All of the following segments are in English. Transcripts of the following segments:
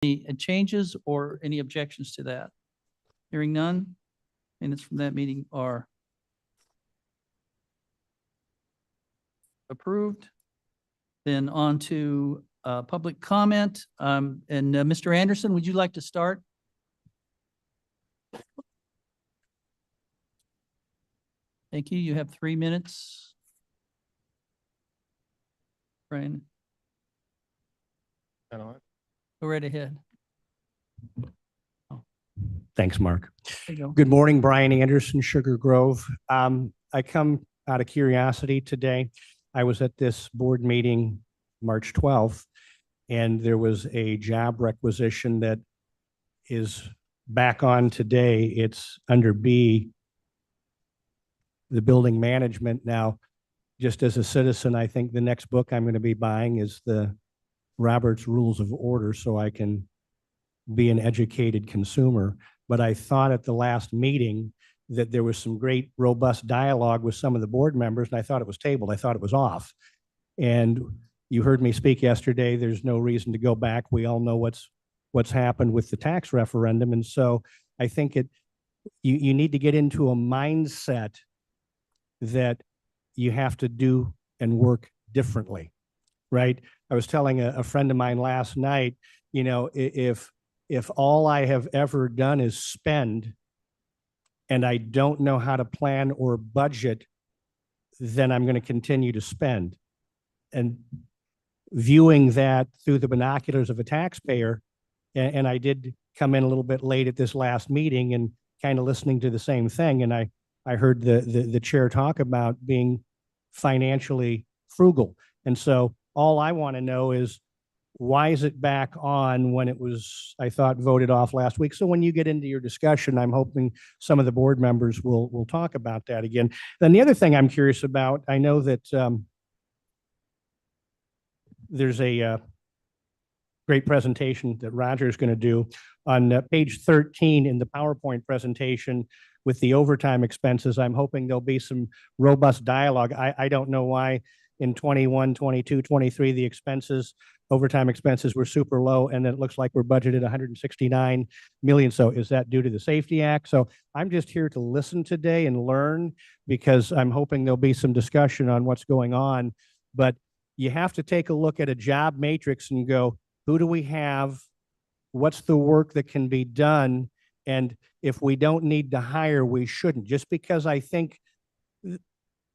Any changes or any objections to that? Hearing none, minutes from that meeting are approved. Then on to public comment. Mr. Anderson, would you like to start? Thank you. You have 3 minutes. Brian, go right ahead. Thanks, Mark. There you go. Good morning, Brian Anderson, Sugar Grove. I come out of curiosity today. I was at this board meeting March 12th, and there was a job requisition that is back on today. It's under B, the building management. Now, just as a citizen, I think the next book I'm going to be buying is the Robert's Rules of Order, so I can be an educated consumer. But I thought at the last meeting that there was some great robust dialogue with some of the board members, and I thought it was tabled. I thought it was off. And you heard me speak yesterday. There's no reason to go back. We all know what's happened with the tax referendum. And so I think you need to get into a mindset that you have to do and work differently, right? I was telling a friend of mine last night, you know, if all I have ever done is spend and I don't know how to plan or budget, then I'm going to continue to spend. And viewing that through the binoculars of a taxpayer, and I did come in a little bit late at this last meeting and kind of listening to the same thing. And I heard the chair talk about being financially frugal. And so all I want to know is, why is it back on when it was, I thought, voted off last week? So when you get into your discussion, I'm hoping some of the board members will talk about that again. Then the other thing I'm curious about, I know that there's a great presentation that Roger is going to do on page 13 in the PowerPoint presentation with the overtime expenses. I'm hoping there'll be some robust dialogue. I don't know why in 21, 22, 23, the overtime expenses were super low, and then it looks like we're budgeted 169 million. So is that due to the Safety Act? So I'm just here to listen today and learn, because I'm hoping there'll be some discussion on what's going on. But you have to take a look at a job matrix and go, who do we have? What's the work that can be done? And if we don't need to hire, we shouldn't. Just because I think,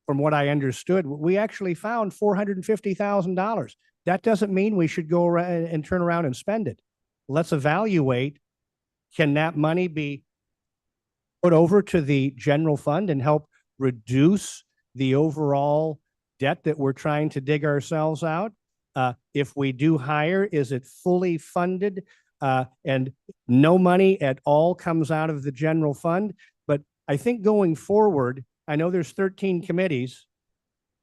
from what I understood, we actually found $450,000. That doesn't mean we should go around and turn around and spend it. Let's evaluate, can that money be put over to the general fund and help reduce the overall debt that we're trying to dig ourselves out? If we do hire, is it fully funded? And no money at all comes out of the general fund. But I think going forward, I know there's 13 committees.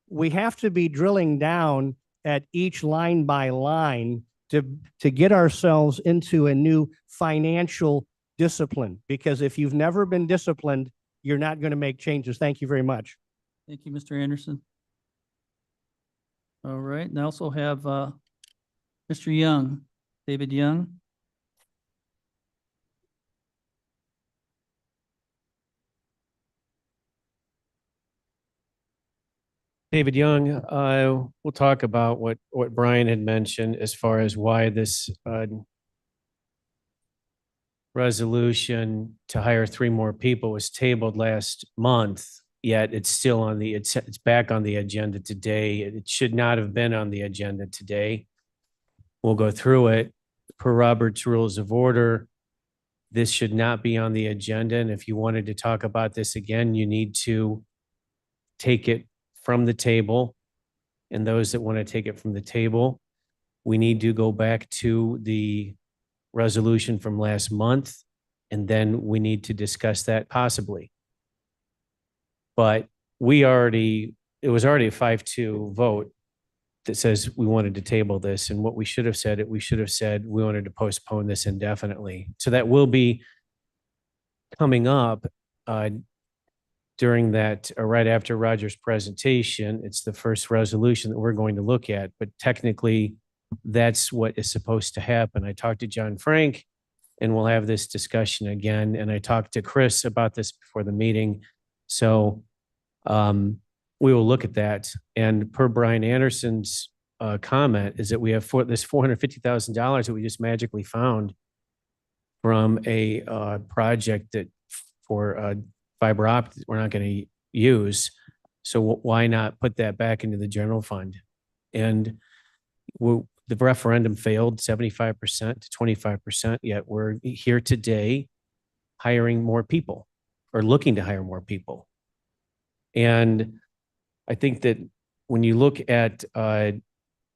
We have to be drilling down at each line by line to get ourselves into a new financial discipline. Because if you've never been disciplined, you're not going to make changes. Thank you very much. Thank you, Mr. Anderson. All right, and I also have Mr. Young, David Young. David Young, we'll talk about what Brian had mentioned as far as why this resolution to hire 3 more people was tabled last month, yet it's still on it's back on the agenda today. It should not have been on the agenda today. We'll go through it. Per Robert's Rules of Order, this should not be on the agenda. And if you wanted to talk about this again, you need to take it from the table. And those that want to take it from the table, we need to go back to the resolution from last month, and then we need to discuss that possibly. But it was already a 5-2 vote that says we wanted to table this. And what we should have said, we wanted to postpone this indefinitely. So that will be coming up during that, right after Roger's presentation. It's the first resolution that we're going to look at, but technically that's what is supposed to happen. I talked to John Frank, and we'll have this discussion again. And I talked to Chris about this before the meeting. So we will look at that. And per Brian Anderson's comment is that we have this $450,000 that we just magically found from a project that for fiber optic we're not going to use. So why not put that back into the general fund? And the referendum failed 75% to 25%, yet we're here today hiring more people or looking to hire more people. And I think that when you look at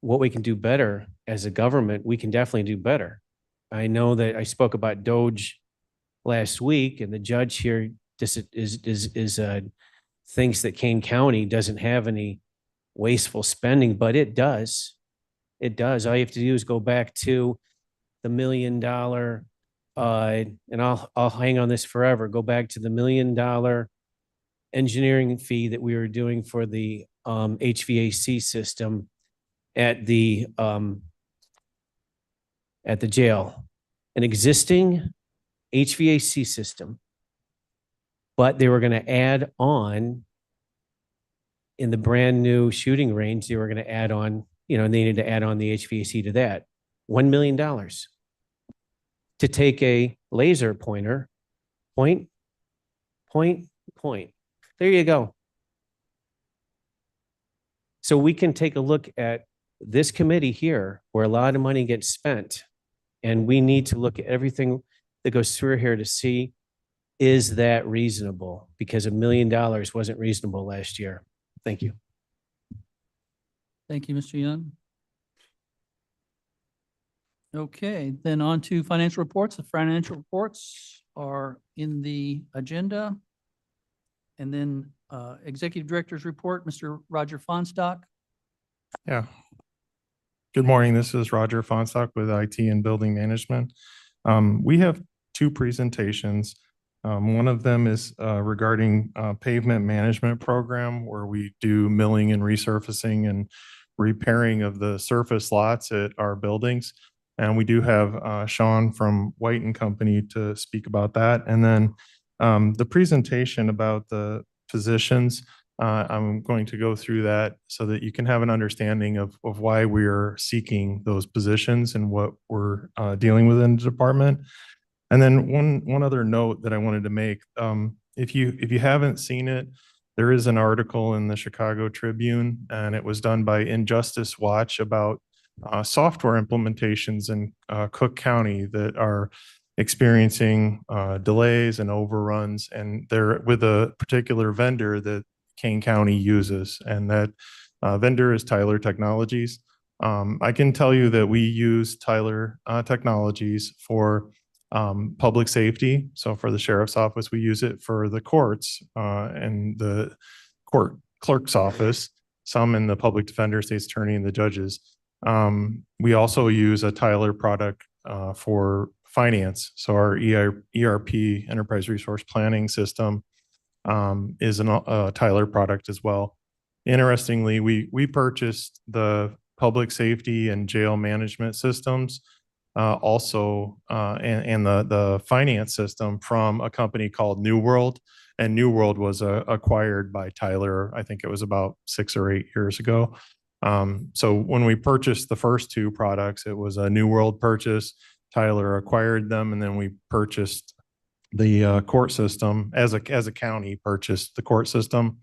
what we can do better as a government, we can definitely do better. I know that I spoke about Doge last week, and the judge here thinks that Kane County doesn't have any wasteful spending, but it does. It does. All you have to do is go back to the $1 million, and I'll hang on this forever. Go back to the $1 million engineering fee that we were doing for the HVAC system at the jail, an existing HVAC system, but they were going to add on in the brand new shooting range. They were going to add on, they needed to add on the HVAC to that. $1 million to take a laser pointer, point. There you go. So we can take a look at this committee here where a lot of money gets spent, and we need to look at everything that goes through here to see, is that reasonable? Because $1 million wasn't reasonable last year. Thank you. Thank you, Mr. Young. Okay, then on to financial reports. The financial reports are in the agenda. And then Executive Director's report, Mr. Roger Fonstock. Yeah. Good morning. This is Roger Fonstock with IT and Building Management. We have two presentations. One of them is regarding pavement management program, where we do milling and resurfacing and repairing of the surface lots at our buildings. And we do have Sean from White and Company to speak about that. And then the presentation about the positions, I'm going to go through that so that you can have an understanding of why we're seeking those positions and what we're dealing with in the department. And then one other note that I wanted to make, if you haven't seen it, there is an article in the Chicago Tribune, and it was done by Injustice Watch about software implementations in Cook County that are experiencing delays and overruns, and they're with a particular vendor that Kane County uses, and that vendor is Tyler Technologies. I can tell you that we use Tyler Technologies for public safety. So for the sheriff's office, we use it for the courts and the court clerk's office, some in the public defender, state's attorney, and the judges. We also use a Tyler product for finance. So our ERP, Enterprise Resource Planning System, is a Tyler product as well. Interestingly, we purchased the public safety and jail management systems also, and the finance system from a company called New World. And New World was acquired by Tyler, I think it was about 6 or 8 years ago. So when we purchased the first two products, it was a New World purchase. Tyler acquired them, and then we purchased the court system as a county, purchased the court system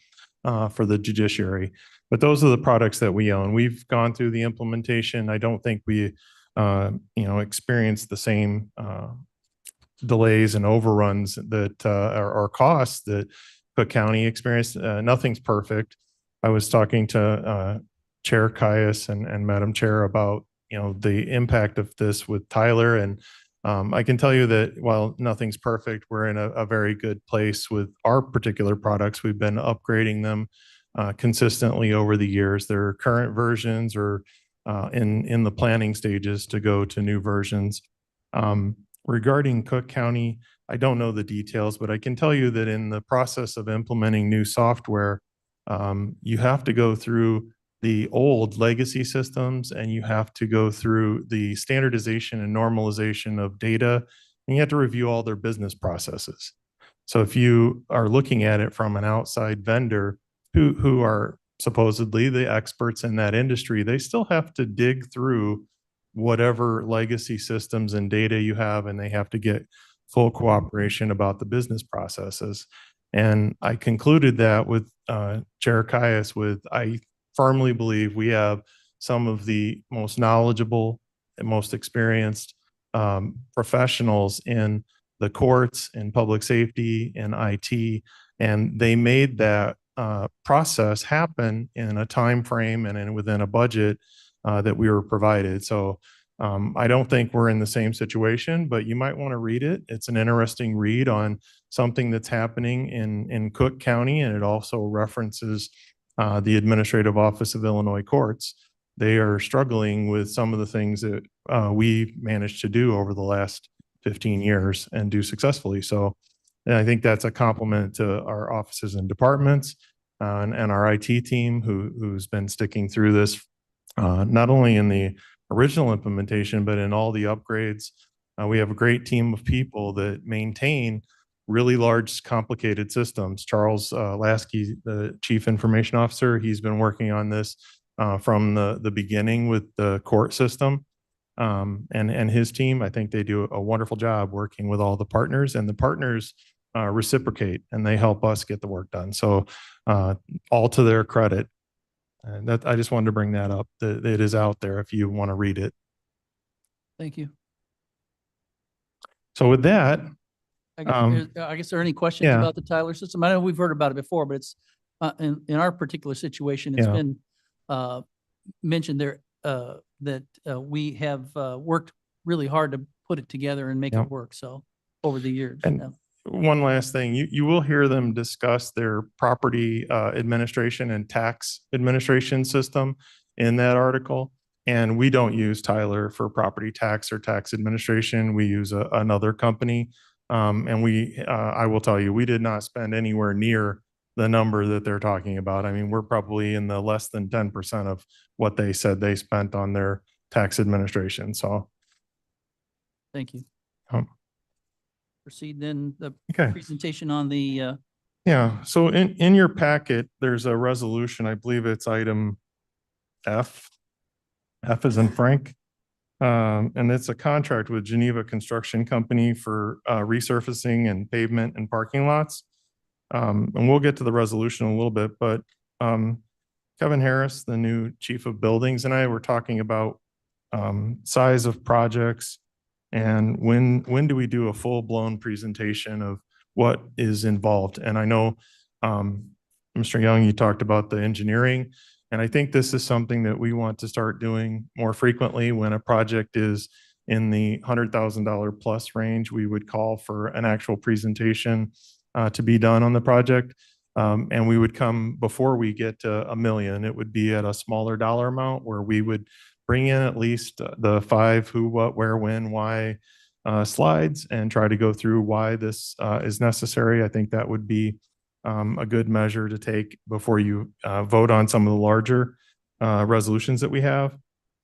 for the judiciary. But those are the products that we own. We've gone through the implementation. I don't think we experienced the same delays and overruns that or costs that Cook County experienced. Nothing's perfect. I was talking to Chair Caius and Madam Chair about the impact of this with Tyler, and I can tell you that while nothing's perfect, we're in a very good place with our particular products. We've been upgrading them consistently over the years. Their current versions are in the planning stages to go to new versions. Regarding Cook County, I don't know the details, but I can tell you that in the process of implementing new software, you have to go through the old legacy systems, and you have to go through the standardization and normalization of data, and you have to review all their business processes. So if you are looking at it from an outside vendor who are supposedly the experts in that industry, they still have to dig through whatever legacy systems and data you have, and they have to get full cooperation about the business processes. And I concluded that with Jerichias with, I firmly believe we have some of the most knowledgeable and most experienced professionals in the courts, in public safety, in IT, and they made that process happen in a time frame and within a budget that we were provided. So I don't think we're in the same situation, but you might want to read it. It's an interesting read on something that's happening in Cook County, and it also references the Administrative Office of Illinois Courts. They are struggling with some of the things that we managed to do over the last 15 years and do successfully. So and I think that's a compliment to our offices and departments and our IT team who's been sticking through this, not only in the original implementation, but in all the upgrades. We have a great team of people that maintain really large, complicated systems. Charles Lasky, the Chief Information Officer, he's been working on this from the beginning with the court system. And his team, I think they do a wonderful job working with all the partners, and the partners reciprocate and they help us get the work done. So all to their credit. And that I just wanted to bring that up, that it is out there if you want to read it. Thank you. So with that, I guess there are any questions yeah. about the Tyler system? I know we've heard about it before, but it's in our particular situation, it's Yeah. been mentioned there that we have worked really hard to put it together and make Yeah. it work. So over the years. And yeah. one last thing, you will hear them discuss their property administration and tax administration system in that article. And we don't use Tyler for property tax or tax administration. We use another company. And I will tell you, we did not spend anywhere near the number that they're talking about. I mean, we're probably in the less than 10% of what they said they spent on their tax administration. So. Thank you. Um, Proceed then the Okay. presentation on the Yeah, so in your packet, there's a resolution, I believe it's item F. F is in Frank. And it's a contract with Geneva Construction Company for resurfacing and pavement and parking lots. And we'll get to the resolution in a little bit, but Kevin Harris, the new chief of buildings, and I were talking about size of projects and when do we do a full-blown presentation of what is involved. And I know, Mr. Young, you talked about the engineering, and I think this is something that we want to start doing more frequently. When a project is in the $100,000 plus range, we would call for an actual presentation to be done on the project. And we would come before we get to $1 million. It would be at a smaller dollar amount where we would bring in at least the 5 who, what, where, when, why slides and try to go through why this is necessary. I think that would be a good measure to take before you vote on some of the larger resolutions that we have.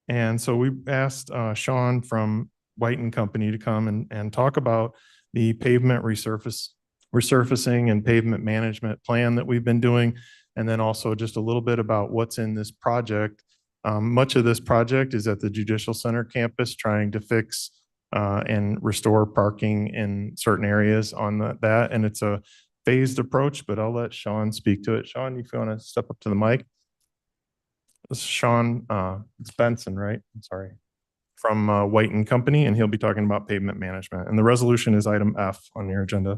And so we asked Sean from White and Company to come and talk about the pavement resurfacing and pavement management plan that we've been doing. And then also just a little bit about what's in this project. Much of this project is at the Judicial Center campus, trying to fix and restore parking in certain areas on that. And it's a phased approach, but I'll let Sean speak to it. Sean, if you want to step up to the mic. This is Sean, it's Benson, right? I'm sorry. From White and Company, and he'll be talking about pavement management. And the resolution is item F on your agenda.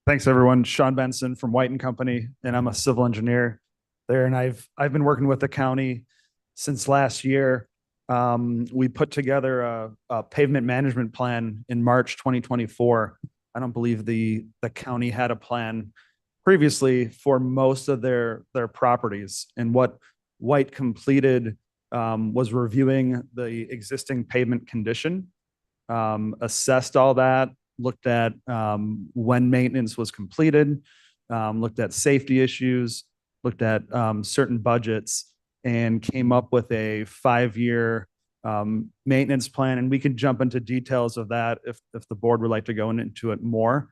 Thanks, everyone. Sean Benson from White and Company, and I'm a civil engineer there. And I've been working with the county since last year. We put together a pavement management plan in March 2024. I don't believe the county had a plan previously for most of their properties. And what White completed was reviewing the existing pavement condition assessed all that, looked at when maintenance was completed, looked at safety issues, looked at certain budgets, and came up with a 5-year maintenance plan. And we can jump into details of that if the board would like to go into it more.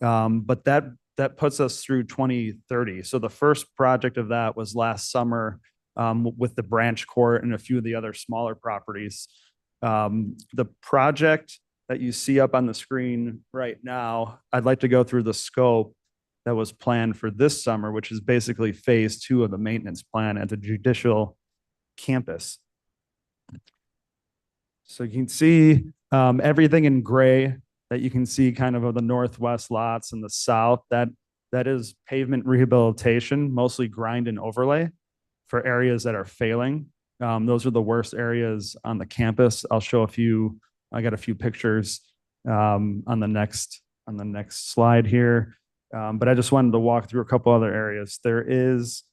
But that puts us through 2030. So the first project of that was last summer with the Branch Court and a few of the other smaller properties. The project that you see up on the screen right now, I'd like to go through the scope that was planned for this summer, which is basically phase 2 of the maintenance plan at the judicial campus. So you can see everything in gray that you can see kind of the northwest lots and the south, that is pavement rehabilitation, mostly grind and overlay for areas that are failing. Those are the worst areas on the campus. I'll show I got a few pictures on the next slide here. But I just wanted to walk through a couple other areas. There is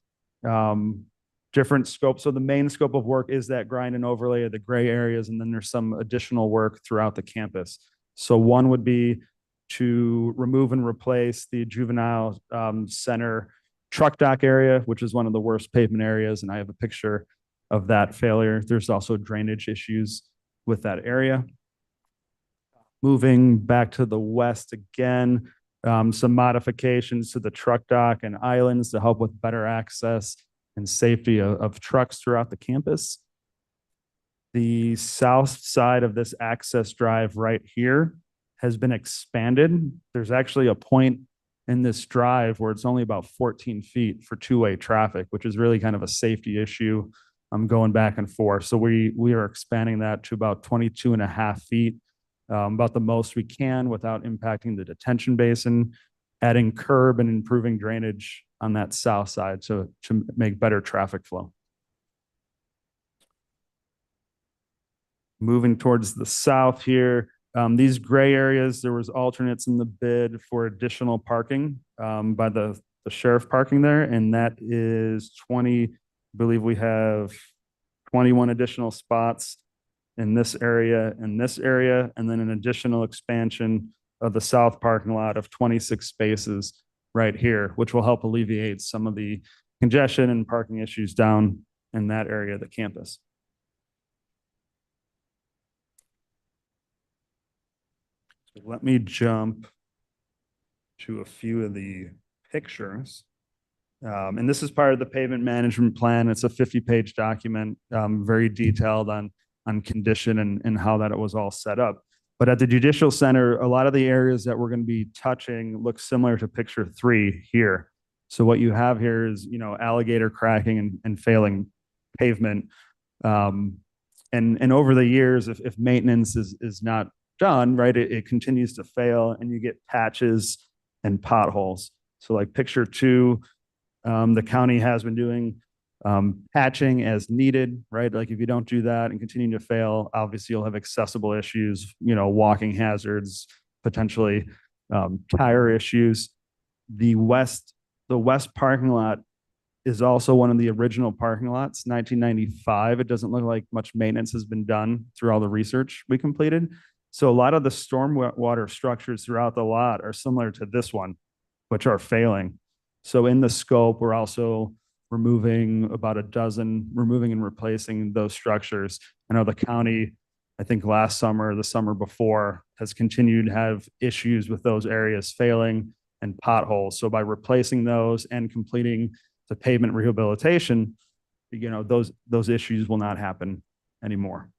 different scopes. So the main scope of work is that grind and overlay of the gray areas, and then there's some additional work throughout the campus. So one would be to remove and replace the juvenile center truck dock area, which is one of the worst pavement areas, and I have a picture of that failure. There's also drainage issues with that area. Moving back to the west again, some modifications to the truck dock and islands to help with better access and safety of trucks throughout the campus. The south side of this access drive right here has been expanded. There's actually a point in this drive where it's only about 14 feet for two-way traffic, which is really kind of a safety issue. I'm going back and forth. So we are expanding that to about 22.5 feet, about the most we can without impacting the detention basin, adding curb and improving drainage on that south side to make better traffic flow. Moving towards the south here, these gray areas, there was alternates in the bid for additional parking by the sheriff parking there, and that is 20, I believe we have 21 additional spots in this area, and then an additional expansion of the south parking lot of 26 spaces right here, which will help alleviate some of the congestion and parking issues down in that area of the campus. So let me jump to a few of the pictures. And this is part of the pavement management plan. It's a 50-page document, very detailed on condition and how that it was all set up. But at the Judicial Center, a lot of the areas that we're going to be touching look similar to picture 3 here. So what you have here is, alligator cracking and failing pavement. And over the years, if maintenance is not done, right, it continues to fail and you get patches and potholes. So like picture 2, the county has been doing patching as needed, right? Like if you don't do that and continue to fail, obviously you'll have accessible issues, walking hazards, potentially tire issues. The west parking lot is also one of the original parking lots, 1995. It doesn't look like much maintenance has been done through all the research we completed. So a lot of the stormwater structures throughout the lot are similar to this one, which are failing. So in the scope, we're also removing about a dozen, removing and replacing those structures. I know the county, I think last summer, the summer before, has continued to have issues with those areas failing and potholes. So by replacing those and completing the pavement rehabilitation, those issues will not happen anymore.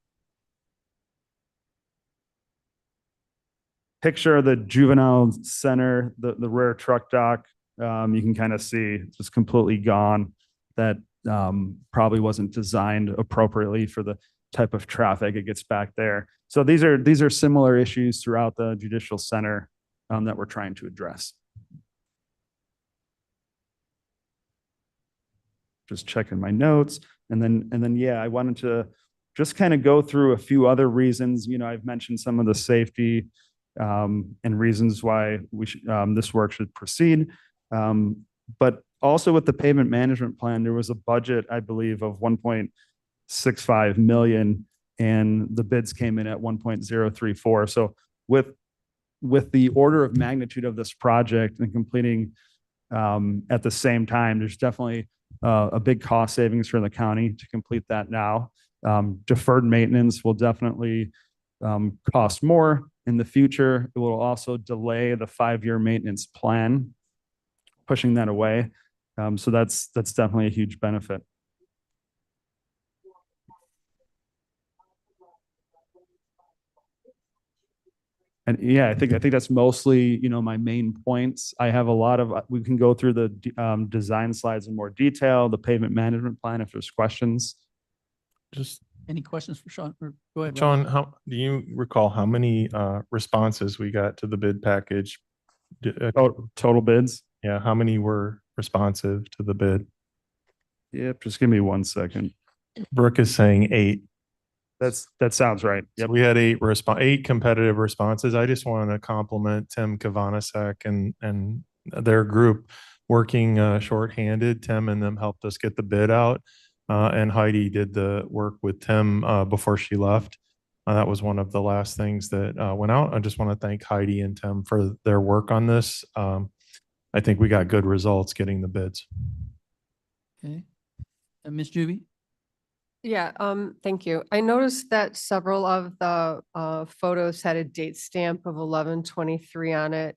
Picture of the juvenile center, the rear truck dock. You can kind of see it's just completely gone. That probably wasn't designed appropriately for the type of traffic it gets back there. So these are similar issues throughout the Judicial Center that we're trying to address. Just checking my notes, and then yeah, I wanted to just kind of go through a few other reasons. I've mentioned some of the safety and reasons why this work should proceed. But also with the pavement management plan, there was a budget, I believe, of 1.65 million. and the bids came in at 1.034. So with the order of magnitude of this project and completing at the same time, there's definitely a big cost savings for the county to complete that now. Deferred maintenance will definitely cost more in the future. It will also delay the 5-year maintenance plan, pushing that away. So that's definitely a huge benefit. And yeah, I think that's mostly, my main points. I have a lot of, we can go through the design slides in more detail, the pavement management plan if there's questions. Just, Any questions for Sean? Or go ahead, Roger. John, how, do you recall how many responses we got to the bid package? Total bids. Yeah, how many were responsive to the bid? Yep, just give me 1 second. Brooke is saying 8. That sounds right. So Yep. we had 8 competitive responses. I just wanted to compliment Tim Kavanasek and their group working shorthanded. Tim and them helped us get the bid out. And Heidi did the work with Tim before she left. That was one of the last things that went out. I just want to thank Heidi and Tim for their work on this. I think we got good results getting the bids. Okay. And Ms. Juby? Yeah, thank you. I noticed that several of the photos had a date stamp of 11/23 on it.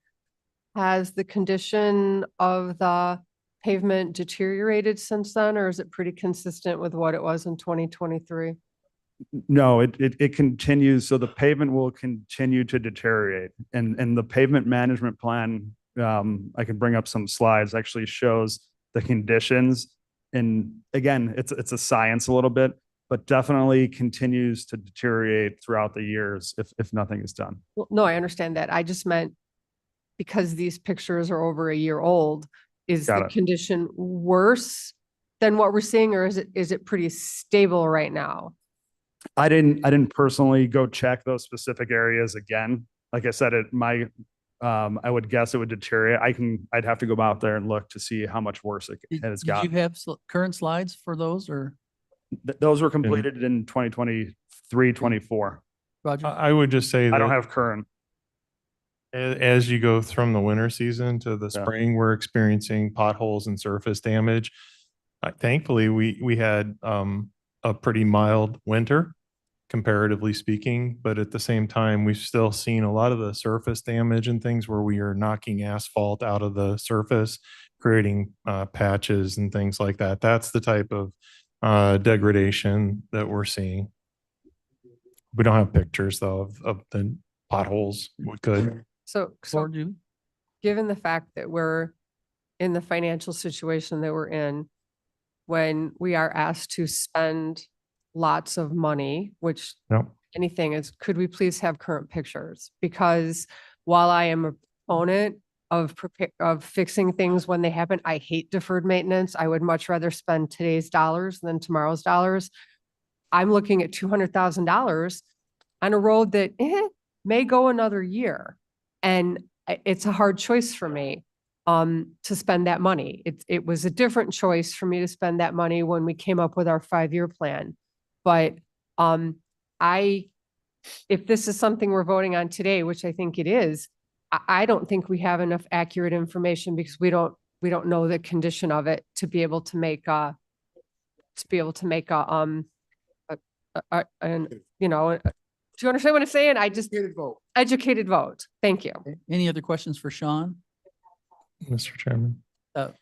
Has the condition of the pavement deteriorated since then, or is it pretty consistent with what it was in 2023? No, it continues. So the pavement will continue to deteriorate, and the pavement management plan, I can bring up some slides, actually shows the conditions. And again, it's a science a little bit, but definitely continues to deteriorate throughout the years if nothing is done. Well, no, I understand that. I just meant because these pictures are over a year old, is Got the it. condition worse than what we're seeing, or is it pretty stable right now? I didn't personally go check those specific areas again. Like I said, I would guess it would deteriorate. I'd have to go out there and look to see how much worse it has Did you gotten. have current slides for those, or Those were completed in 2023, 24. Roger? I would just say I don't that have current. as you go from the winter season to the Yeah. spring, we're experiencing potholes and surface damage. Thankfully, we had a pretty mild winter, comparatively speaking, but at the same time, we've still seen a lot of the surface damage and things where we are knocking asphalt out of the surface, creating patches and things like that. That's the type of degradation that we're seeing. We don't have pictures though of the potholes. We could. So Floor, Juby? given the fact that we're in the financial situation that we're in, when we are asked to spend lots of money, which Yep. anything is, could we please have current pictures? Because while I am a proponent of fixing things when they happen, I hate deferred maintenance. I would much rather spend today's dollars than tomorrow's dollars. I'm looking at $200,000 on a road that may go another year. And it's a hard choice for me to spend that money. It was a different choice for me to spend that money when we came up with our 5-year plan. But if this is something we're voting on today, which I think it is, I don't think we have enough accurate information because we don't know the condition of it to be able to make a do you understand what I'm saying? Educated vote. Thank you. Any other questions for Sean? Mr. Chairman.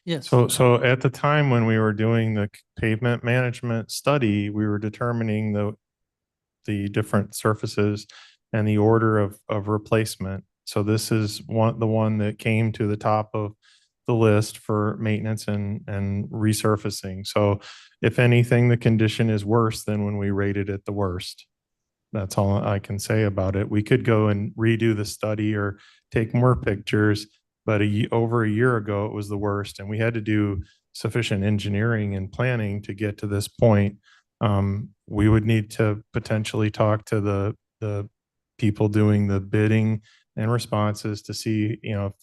Yes. So at the time when we were doing the pavement management study, we were determining the different surfaces and the order of replacement. So this is the one that came to the top of the list for maintenance and resurfacing. So if anything, the condition is worse than when we rated it the worst. That's all I can say about it. We could go and redo the study or take more pictures, but over a year ago, it was the worst. And we had to do sufficient engineering and planning to get to this point. We would need to potentially talk to the people doing the bidding and responses to see,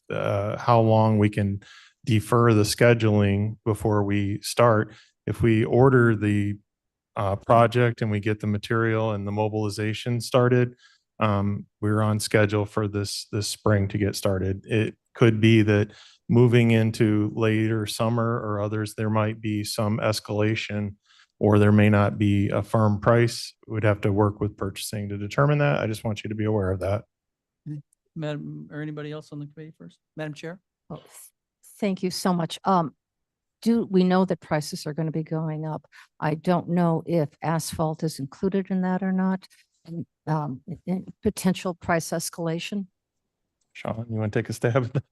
how long we can defer the scheduling before we start. If we order the project and we get the material and the mobilization started, we're on schedule for this spring to get started. It could be that moving into later summer or others, there might be some escalation or there may not be a firm price. We'd have to work with purchasing to determine that. I just want you to be aware of that. Madam, or anybody else on the committee first? Madam Chair? Oh, thank you so much. We know that prices are going to be going up? I don't know if asphalt is included in that or not. And, potential price escalation. Sean, you want to take a stab at that?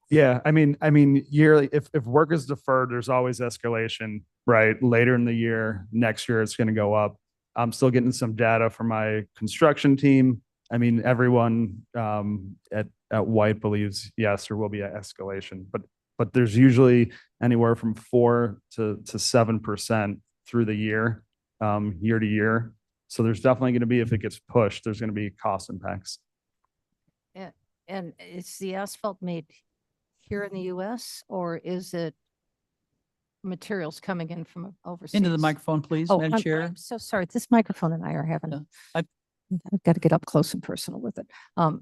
Yeah, I mean, yearly, if work is deferred, there's always escalation, right? Later in the year, next year, it's going to go up. I'm still getting some data from my construction team. I mean, everyone at White believes, yes, there will be an escalation, but there's usually anywhere from 4 to 7% through the year, year to year. So there's definitely going to be, if it gets pushed, there's going to be cost impacts. And is the asphalt made here in the US or is it materials coming in from overseas? Into the microphone, please, Oh, Madam Chair. I'm so sorry. This microphone and I are having, Yeah, I've got to get up close and personal with it.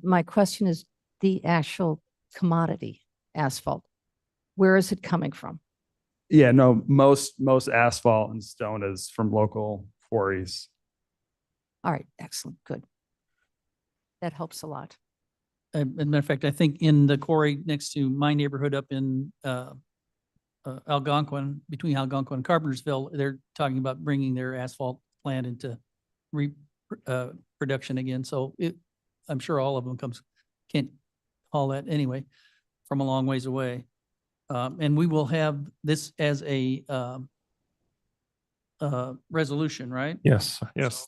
My question is the actual commodity asphalt. Where is it coming from? Yeah, no, most asphalt and stone is from local quarries. All right, excellent, good. That helps a lot. As a matter of fact, I think in the quarry next to my neighborhood up in Algonquin, between Algonquin and Carpentersville, they're talking about bringing their asphalt plant into production again. So I'm sure all of them can't haul that anyway from a long ways away. And we will have this as a resolution, right? Yes,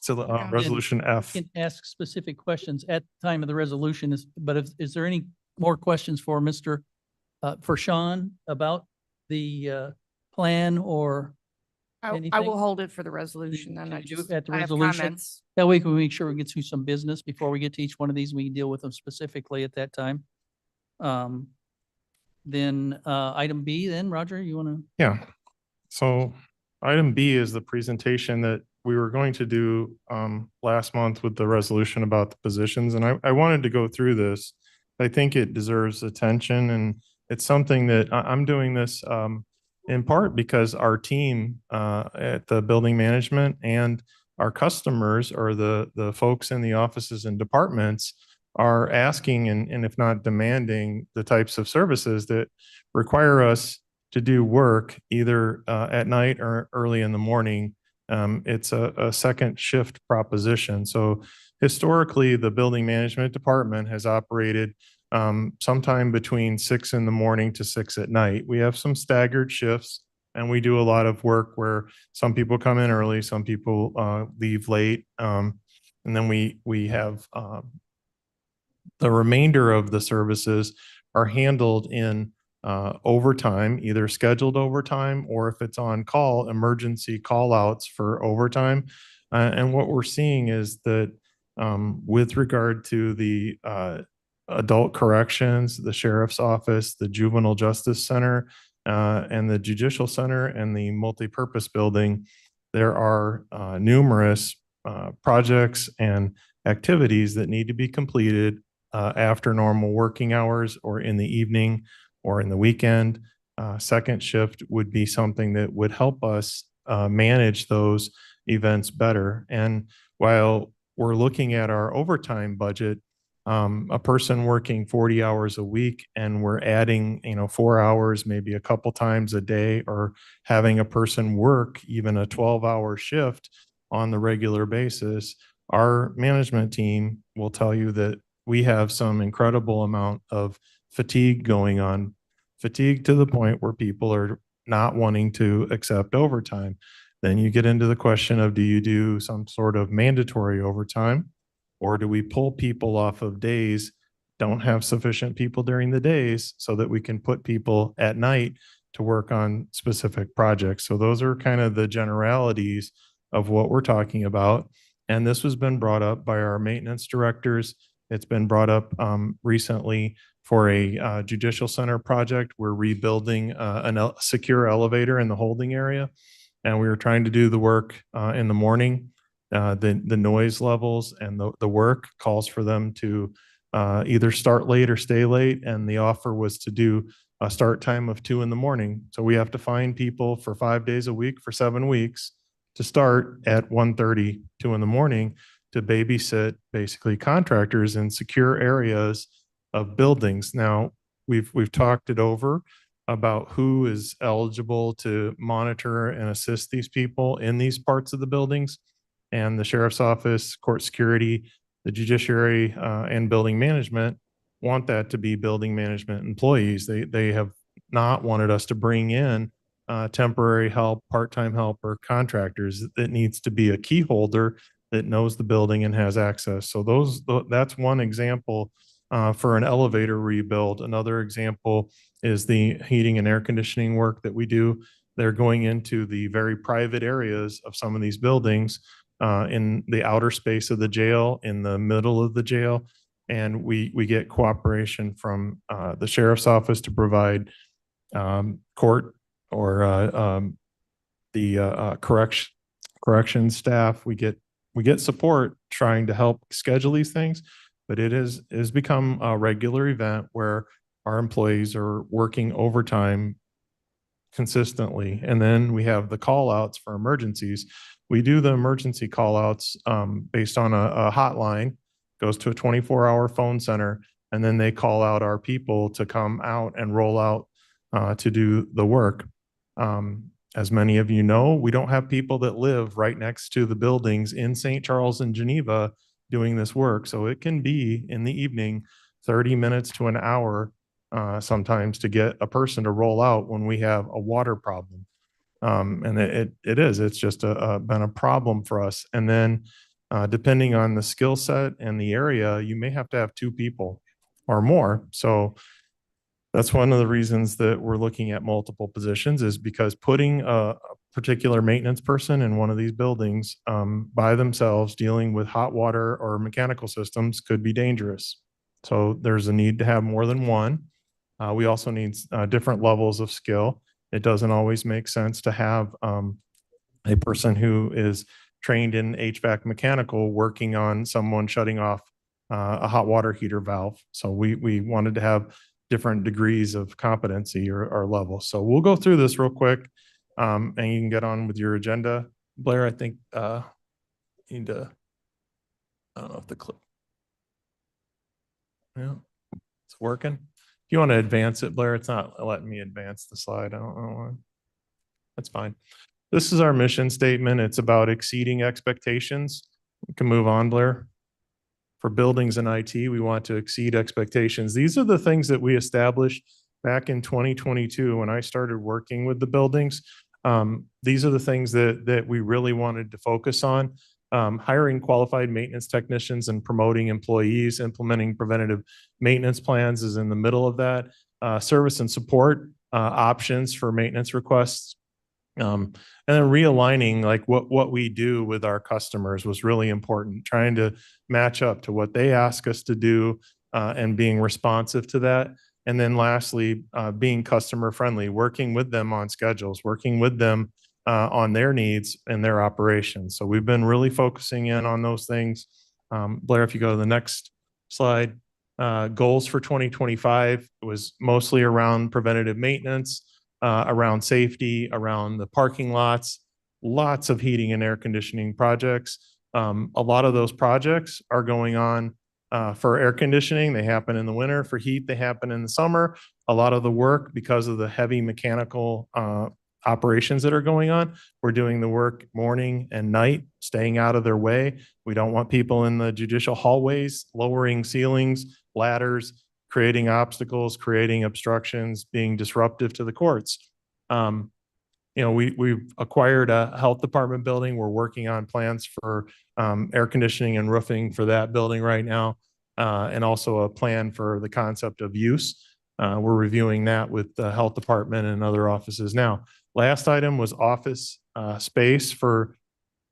to the And resolution F. Can ask specific questions at the time of the resolution but is there any more questions for for Sean about the plan or I will anything? hold it for the resolution then. Can I you do just, it at the I have resolution? comments. That way we can make sure we get through some business before we get to each one of these. We can deal with them specifically at that time. Then item B then, Roger, you want to? Yeah. So item B is the presentation that we were going to do last month with the resolution about the positions. And I wanted to go through this. I think it deserves attention and it's something that I'm doing this in part because our team at the building management and our customers or the folks in the offices and departments are asking and if not demanding the types of services that require us to do work either at night or early in the morning. It's a second shift proposition. So historically, the building management department has operated sometime between 6 in the morning to 6 at night. We have some staggered shifts and we do a lot of work where some people come in early, some people leave late. And then we have the remainder of the services are handled in overtime, either scheduled overtime or if it's on call, emergency call outs for overtime. And what we're seeing is that with regard to the adult corrections, the sheriff's office, the juvenile justice center, and the judicial center and the multipurpose building, there are numerous projects and activities that need to be completed after normal working hours or in the evening or in the weekend. Second shift would be something that would help us manage those events better. And while we're looking at our overtime budget, a person working 40 hours a week and we're adding, 4 hours, maybe a couple times a day, or having a person work even a 12-hour shift on the regular basis, our management team will tell you that we have some incredible amount of fatigue going on, fatigue to the point where people are not wanting to accept overtime. Then you get into the question of, do you do some sort of mandatory overtime or do we pull people off of days, don't have sufficient people during the days so that we can put people at night to work on specific projects? So those are kind of the generalities of what we're talking about. And this has been brought up by our maintenance directors. It's been brought up recently for a judicial center project. We're rebuilding a secure elevator in the holding area. and we were trying to do the work in the morning. The noise levels and the work calls for them to either start late or stay late. And the offer was to do a start time of 2 a.m. So we have to find people for 5 days a week for 7 weeks to start at 1:30, 2 a.m. to babysit basically contractors in secure areas of buildings. Now, we've talked it over about who is eligible to monitor and assist these people in these parts of the buildings. And the sheriff's office, court security, the judiciary, and building management want that to be building management employees. They have not wanted us to bring in temporary help, part-time help, or contractors. It needs to be a key holder that knows the building and has access. So that's one example for an elevator rebuild. Another example is the heating and air conditioning work that we do. They're going into the very private areas of some of these buildings in the outer space of the jail, in the middle of the jail. And we get cooperation from the sheriff's office to provide court or the correction staff. We get support trying to help schedule these things, but it has become a regular event where our employees are working overtime consistently. And then we have the call outs for emergencies. We do the emergency call outs based on a hotline, goes to a 24-hour phone center, and then they call out our people to come out and roll out to do the work. As many of you know, we don't have people that live right next to the buildings in St. Charles and Geneva doing this work. So it can be in the evening, 30 minutes to an hour sometimes to get a person to roll out when we have a water problem. And it's just been a problem for us. And then depending on the skill set and the area, you may have to have 2 people or more. So that's one of the reasons that we're looking at multiple positions, is because putting a particular maintenance person in one of these buildings by themselves dealing with hot water or mechanical systems could be dangerous. So there's a need to have more than one. We also need different levels of skill. It doesn't always make sense to have a person who is trained in HVAC mechanical working on someone shutting off a hot water heater valve. So we wanted to have different degrees of competency or level. So we'll go through this real quick and you can get on with your agenda. Blair, I think you need to, I don't know if the clip. Yeah, it's working. If you want to advance it, Blair, it's not letting me advance the slide. I don't know why. That's fine. This is our mission statement. It's about exceeding expectations. We can move on, Blair. For buildings and IT, we want to exceed expectations. These are the things that we established back in 2022 when I started working with the buildings. These are the things that we really wanted to focus on. Hiring qualified maintenance technicians and promoting employees, implementing preventative maintenance plans is in the middle of that. Service and support options for maintenance requests. And then realigning like what we do with our customers was really important, trying to match up to what they ask us to do and being responsive to that. And then lastly, being customer friendly, working with them on schedules, working with them on their needs and their operations. So we've been really focusing in on those things. Blair, if you go to the next slide, goals for 2025 was mostly around preventative maintenance, around safety, around the parking lots, lots of heating and air conditioning projects. A lot of those projects are going on for air conditioning. They happen in the winter. For heat, they happen in the summer. A lot of the work, because of the heavy mechanical operations that are going on, we're doing the work morning and night, staying out of their way. We don't want people in the judicial hallways, lowering ceilings, ladders, creating obstacles, creating obstructions, being disruptive to the courts. We've acquired a health department building. We're working on plans for air conditioning and roofing for that building right now, and also a plan for the concept of use. We're reviewing that with the health department and other offices now. Last item was office space. For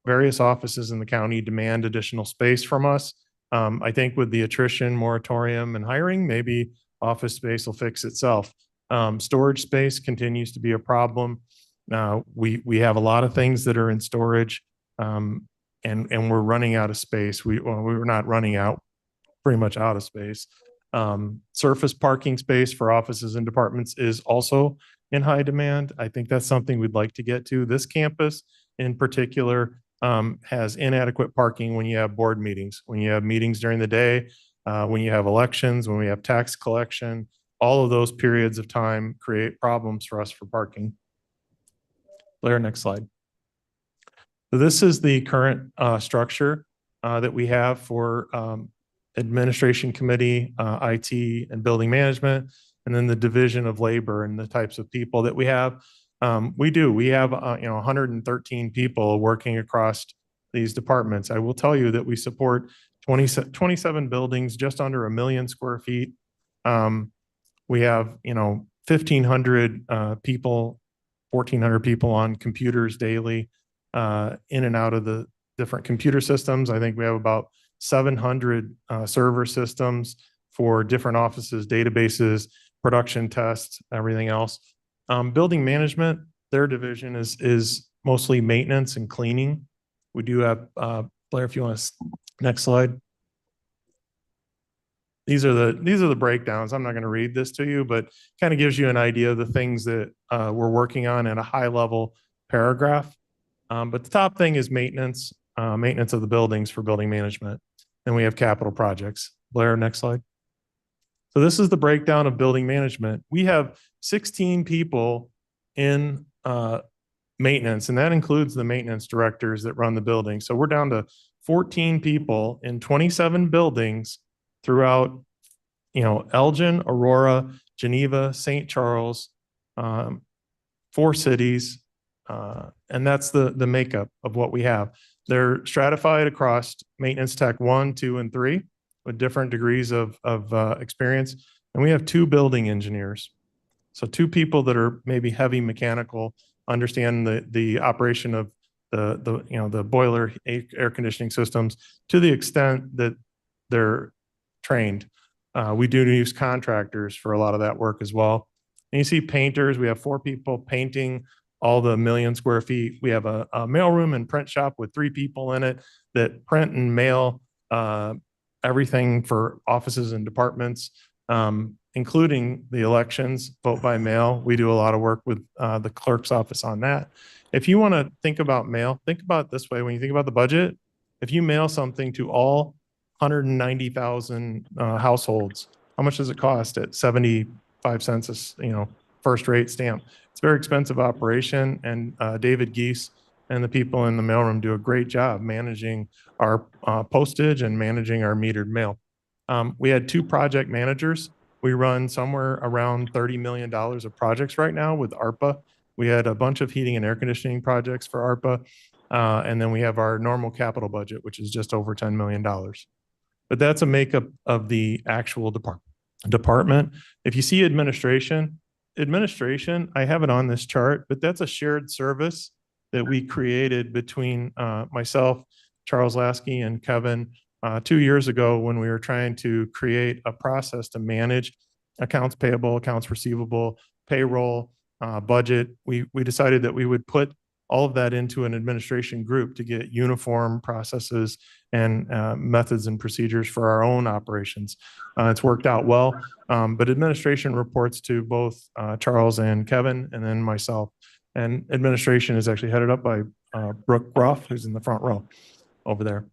various offices in the county demand additional space from us. I think with the attrition moratorium and hiring, maybe office space will fix itself. Storage space continues to be a problem. We have a lot of things that are in storage, and we're running out of space. We're not running out, pretty much out of space. Surface parking space for offices and departments is also in high demand. I think that's something we'd like to get to. This campus in particular has inadequate parking when you have board meetings, when you have meetings during the day, when you have elections, when we have tax collection. All of those periods of time create problems for us for parking. Blair, next slide. So this is the current structure that we have for administration committee, IT, and building management, and then the division of labor and the types of people that we have. We have 113 people working across these departments. I will tell you that we support 27 buildings, just under 1 million square feet. We have 1,500 people, 1,400 people on computers daily, in and out of the different computer systems. I think we have about 700 server systems for different offices, databases, production tests, everything else. Building management, their division is mostly maintenance and cleaning. We do have, Blair, if you want to, next slide. These are the breakdowns. I'm not going to read this to you, but kind of gives you an idea of the things that we're working on in a high level paragraph. But the top thing is maintenance of the buildings for building management. Then we have capital projects. Blair, next slide. So this is the breakdown of building management. We have 16 people in maintenance, and that includes the maintenance directors that run the building. So we're down to 14 people in 27 buildings throughout, Elgin, Aurora, Geneva, St. Charles, 4 cities, and that's the makeup of what we have. They're stratified across maintenance tech 1, 2, and 3 with different degrees of experience. And we have 2 building engineers. So 2 people that are maybe heavy mechanical, understand the operation of the boiler air conditioning systems to the extent that they're trained. We do use contractors for a lot of that work as well. And you see painters, we have 4 people painting all the 1 million square feet. We have a mailroom and print shop with 3 people in it that print and mail everything for offices and departments, including the elections, vote by mail. We do a lot of work with the clerk's office on that. If you want to think about mail, think about it this way. When you think about the budget, if you mail something to all 190,000 households, how much does it cost at 75 cents a first rate stamp? It's a very expensive operation, and David Geese and the people in the mailroom do a great job managing our postage and managing our metered mail. We had 2 project managers. We run somewhere around $30 million of projects right now with ARPA. We had a bunch of heating and air conditioning projects for ARPA. And then we have our normal capital budget, which is just over $10 million. But that's a makeup of the actual department. If you see administration, I have it on this chart, but that's a shared service that we created between myself, Charles Lasky, and Kevin 2 years ago when we were trying to create a process to manage accounts payable, accounts receivable, payroll, budget. We decided that we would put all of that into an administration group to get uniform processes and methods and procedures for our own operations. It's worked out well, but administration reports to both Charles and Kevin, and then myself. And administration is actually headed up by Brooke Ruff, who's in the front row over there.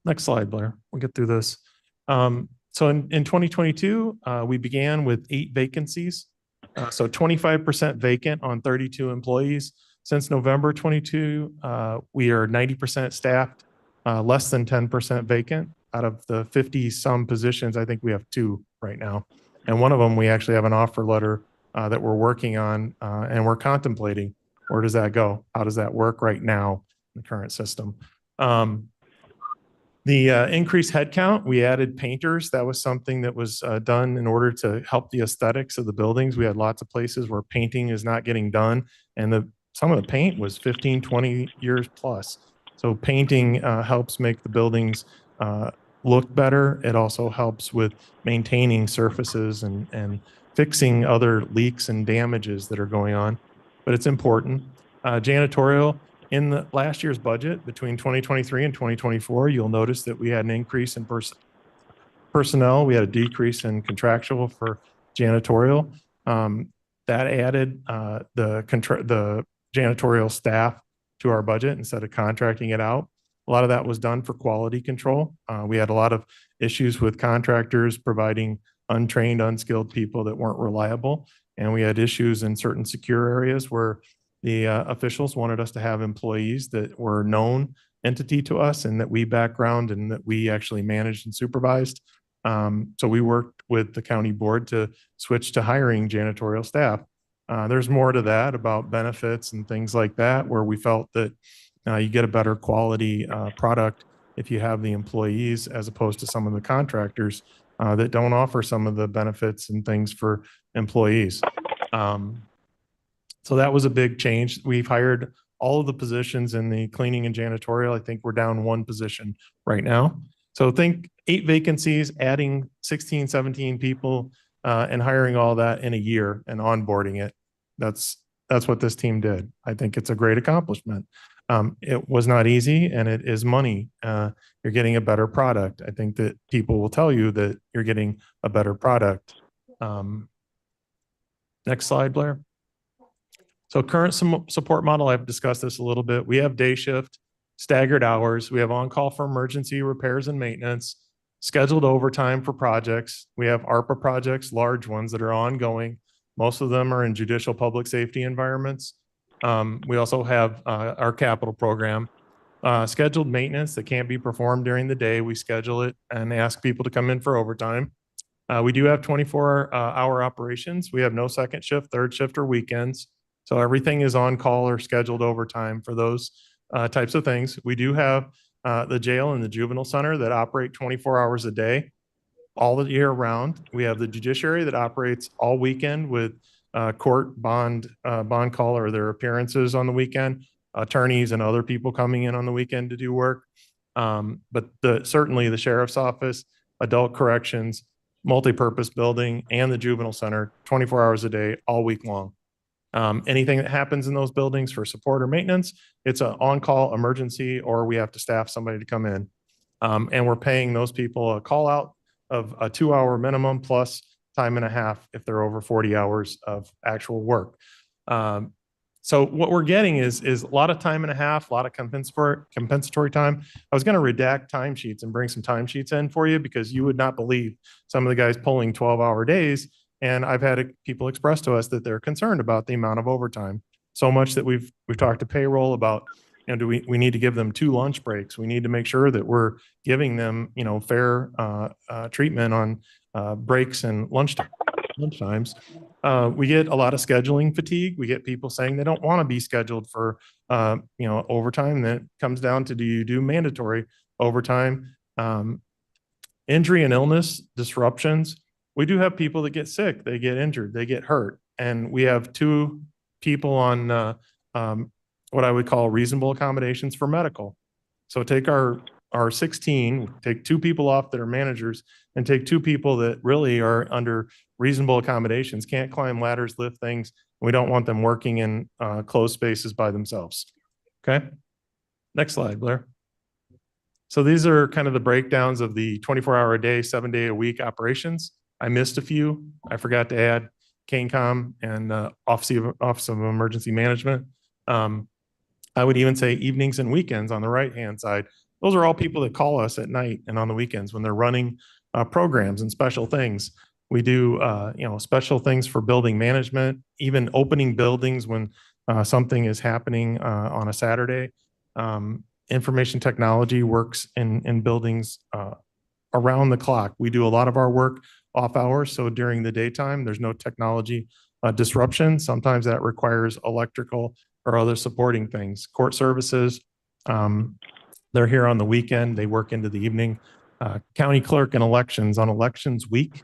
Next slide, Blair. We'll get through this. So in 2022, we began with 8 vacancies. So 25% vacant on 32 employees. Since November 22, we are 90% staffed, less than 10% vacant. Out of the 50 some positions, I think we have 2 right now. And one of them, we actually have an offer letter that we're working on, and we're contemplating, where does that go? How does that work right now in the current system? The increased headcount, we added painters. That was something that was done in order to help the aesthetics of the buildings. We had lots of places where painting is not getting done, and some of the paint was 15, 20 years plus. So painting helps make the buildings look better. It also helps with maintaining surfaces and fixing other leaks and damages that are going on, but it's important. Janitorial, in the last year's budget between 2023 and 2024, you'll notice that we had an increase in personnel. We had a decrease in contractual for janitorial. That added the janitorial staff to our budget instead of contracting it out. A lot of that was done for quality control. We had a lot of issues with contractors providing untrained, unskilled people that weren't reliable. And we had issues in certain secure areas where the officials wanted us to have employees that were known entity to us and that we background and that we actually managed and supervised. So we worked with the county board to switch to hiring janitorial staff. There's more to that about benefits and things like that, where we felt that you get a better quality product if you have the employees as opposed to some of the contractors that don't offer some of the benefits and things for employees. So that was a big change. We've hired all of the positions in the cleaning and janitorial. I think we're down one position right now. So think 8 vacancies, adding 16, 17 people and hiring all that in a year and onboarding it. That's what this team did. I think it's a great accomplishment. It was not easy and it is money. You're getting a better product. I think that people will tell you that you're getting a better product. Next slide, Blair. So current support model, I've discussed this a little bit. We have day shift, staggered hours. We have on-call for emergency repairs and maintenance, scheduled overtime for projects. We have ARPA projects, large ones that are ongoing. Most of them are in judicial public safety environments. We also have our capital program, scheduled maintenance that can't be performed during the day. We schedule it and ask people to come in for overtime. We do have 24-hour operations. We have no second shift, third shift, or weekends. So everything is on call or scheduled overtime for those types of things. We do have the jail and the juvenile center that operate 24 hours a day, all the year round. We have the judiciary that operates all weekend with court bond call or their appearances on the weekend, attorneys and other people coming in on the weekend to do work. But certainly the sheriff's office, adult corrections, multi-purpose building, and the juvenile center, 24 hours a day, all week long. Anything that happens in those buildings for support or maintenance, it's an on-call emergency, or we have to staff somebody to come in. And we're paying those people a call out of a 2-hour minimum plus time and a half if they're over 40 hours of actual work. So what we're getting is a lot of time and a half, a lot of compensatory time. I was going to redact timesheets and bring some timesheets in for you because you would not believe some of the guys pulling 12-hour days. And I've had people express to us that they're concerned about the amount of overtime. So much that we've talked to payroll about, do we need to give them 2 lunch breaks? We need to make sure that we're giving them, fair treatment on breaks and lunch times. We get a lot of scheduling fatigue. We get people saying they don't want to be scheduled for, overtime. That comes down to, do you do mandatory overtime? Injury and illness disruptions. We do have people that get sick, they get injured, they get hurt. And we have 2 people on what I would call reasonable accommodations for medical. So take our 16, take 2 people off that are managers and take 2 people that really are under reasonable accommodations, can't climb ladders, lift things. We don't want them working in closed spaces by themselves. Okay. Next slide, Blair. So these are kind of the breakdowns of the 24-hour a day, 7-day-a-week operations. I missed a few. I forgot to add CANCOM and Office of Emergency Management. I would even say evenings and weekends on the right-hand side. Those are all people that call us at night and on the weekends when they're running programs and special things. We do, special things for building management, even opening buildings when something is happening on a Saturday. Information technology works in buildings around the clock. We do a lot of our work off hours. So during the daytime, there's no technology disruption. Sometimes that requires electrical or other supporting things. Court services, they're here on the weekend. They work into the evening. County clerk and elections on elections week,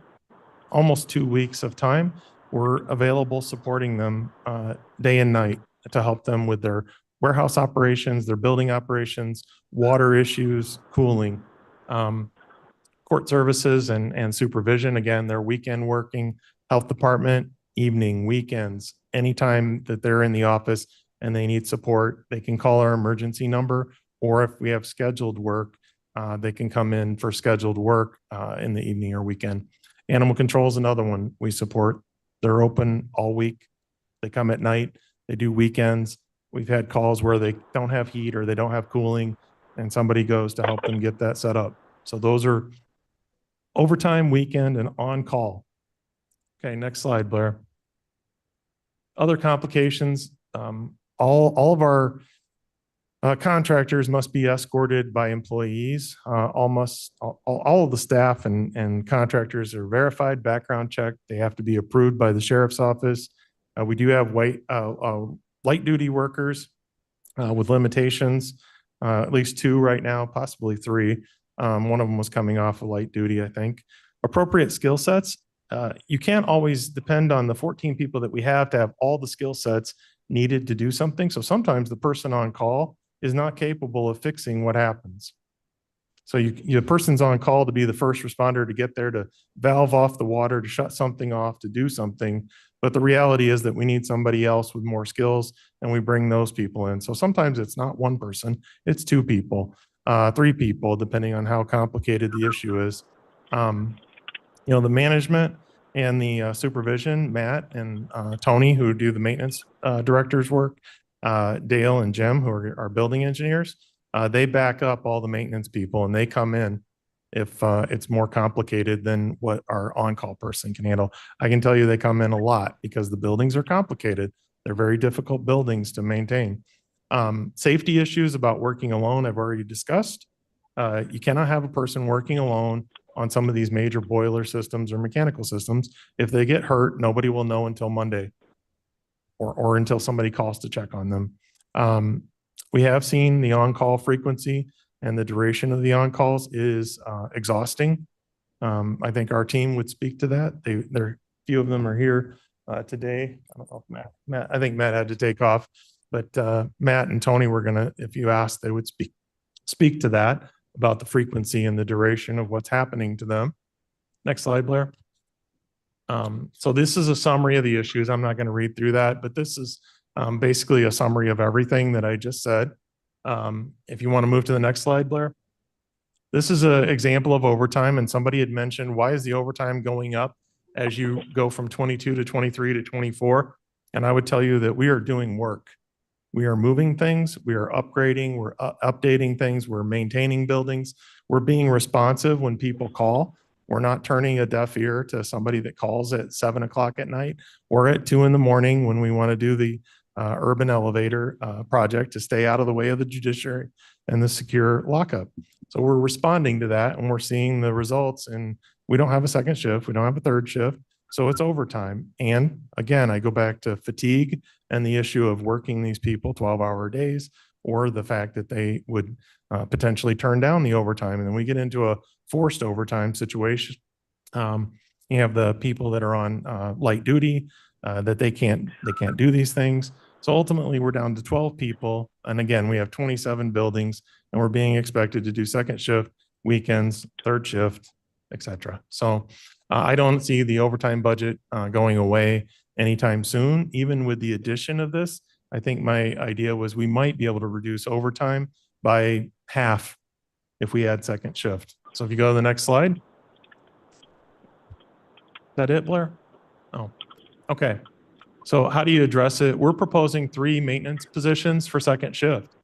almost 2 weeks of time. We're available supporting them day and night to help them with their warehouse operations, their building operations, water issues, cooling. Court services and supervision, again, they're weekend working, Health department, evening, weekends, anytime that they're in the office and they need support, they can call our emergency number. Or if we have scheduled work, they can come in for scheduled work in the evening or weekend. Animal control is another one we support. They're open all week. They come at night. They do weekends. We've had calls where they don't have heat or they don't have cooling, and somebody goes to help them get that set up. So those are overtime, weekend, and on-call. Okay, next slide, Blair. Other complications, all of our contractors must be escorted by employees. Almost all of the staff and contractors are verified, background checked. They have to be approved by the sheriff's office. We do have light duty workers with limitations, at least 2 right now, possibly 3. One of them was coming off of light duty, I think. Appropriate skill sets. You can't always depend on the 14 people that we have to have all the skill sets needed to do something. So sometimes the person on call is not capable of fixing what happens. So your person's on call to be the first responder to get there, to valve off the water, to shut something off, to do something. But the reality is that we need somebody else with more skills, and we bring those people in. So sometimes it's not 1 person, it's 2 people, 3 people, depending on how complicated the issue is. The management and the supervision, Matt and Tony, who do the maintenance director's work, Dale and Jim, who are our building engineers, they back up all the maintenance people, and they come in if it's more complicated than what our on-call person can handle. I can tell you they come in a lot because the buildings are complicated. They're very difficult buildings to maintain. Safety issues about working alone, I've already discussed. You cannot have a person working alone on some of these major boiler systems or mechanical systems. If they get hurt, nobody will know until Monday or until somebody calls to check on them. We have seen the on-call frequency and the duration of the on-calls is exhausting. I think our team would speak to that. A few of them are here today. I don't know if Matt, I think Matt had to take off, but Matt and Tony were gonna, if you asked, they would speak to that about the frequency and the duration of what's happening to them. Next slide, Blair. So this is a summary of the issues. I'm not going to read through that, but this is basically a summary of everything that I just said. If you want to move to the next slide, Blair. This is an example of overtime, and somebody had mentioned, why is the overtime going up as you go from 22 to 23 to 24? And I would tell you that we are doing work. We are moving things, we are upgrading, we're updating things, we're maintaining buildings. We're being responsive when people call. We're not turning a deaf ear to somebody that calls at 7 o'clock at night or at 2 in the morning when we want to do the urban elevator project to stay out of the way of the judiciary and the secure lockup. So we're responding to that, and we're seeing the results, and we don't have a second shift. We don't have a third shift. So it's overtime. And again, I go back to fatigue and the issue of working these people 12-hour days, or the fact that they would potentially turn down the overtime. And then we get into a forced overtime situation. You have the people that are on light duty that they can't do these things. So ultimately we're down to 12 people. And again, we have 27 buildings, and we're being expected to do second shift, weekends, third shift, et cetera. So I don't see the overtime budget going away anytime soon. Even with the addition of this, I think my idea was we might be able to reduce overtime by half if we add second shift. So if you go to the next slide. Is that it, Blair? Oh, okay. So how do you address it? We're proposing 3 maintenance positions for second shift.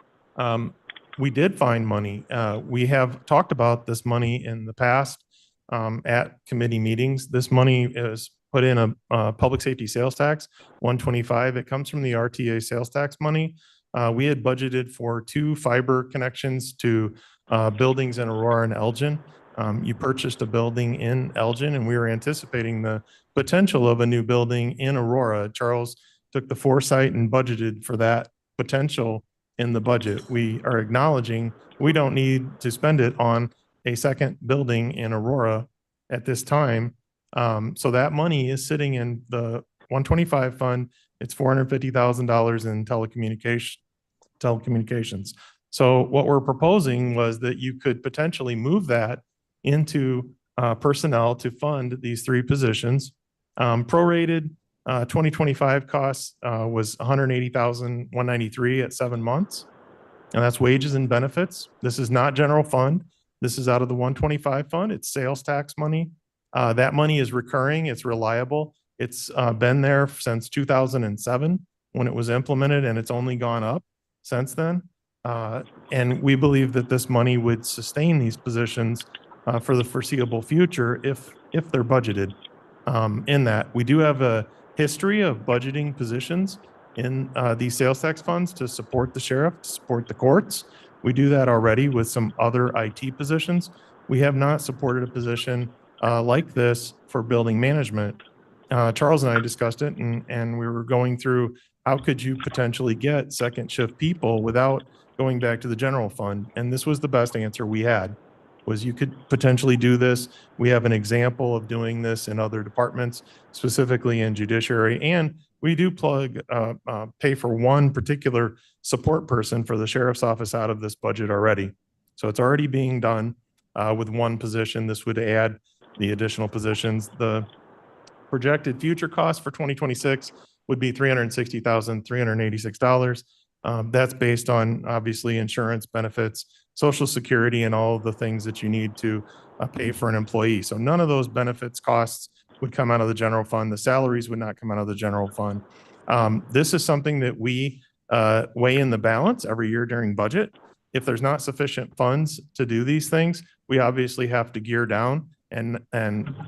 We did find money. We have talked about this money in the past at committee meetings. This money is put in a public safety sales tax, 125. It comes from the RTA sales tax money. We had budgeted for 2 fiber connections to buildings in Aurora and Elgin. You purchased a building in Elgin, and we were anticipating the potential of a new building in Aurora. Charles took the foresight and budgeted for that potential in the budget. We are acknowledging we don't need to spend it on a second building in Aurora at this time. So that money is sitting in the 125 fund. It's $450,000 in telecommunications. So what we're proposing was that you could potentially move that into personnel to fund these 3 positions. Prorated 2025 costs was 180,193 at 7 months. And that's wages and benefits. This is not general fund. This is out of the 125 fund. It's sales tax money. That money is recurring. It's reliable. It's been there since 2007 when it was implemented, and it's only gone up since then. And we believe that this money would sustain these positions for the foreseeable future if they're budgeted in that. We do have a history of budgeting positions in these sales tax funds to support the sheriff, to support the courts. We do that already with some other IT positions. We have not supported a position like this for building management. Charles and I discussed it, and we were going through how could you potentially get second shift people without going back to the general fund? And this was the best answer we had, was you could potentially do this. We have an example of doing this in other departments, specifically in judiciary. And we do pay for one particular support person for the sheriff's office out of this budget already. So it's already being done with one position. This would add the additional positions. The projected future cost for 2026 would be $360,386. That's based on obviously insurance benefits, Social Security, and all of the things that you need to pay for an employee. So none of those benefits costs would come out of the general fund. The salaries would not come out of the general fund. This is something that we weigh in the balance every year during budget. If there's not sufficient funds to do these things, we obviously have to gear down and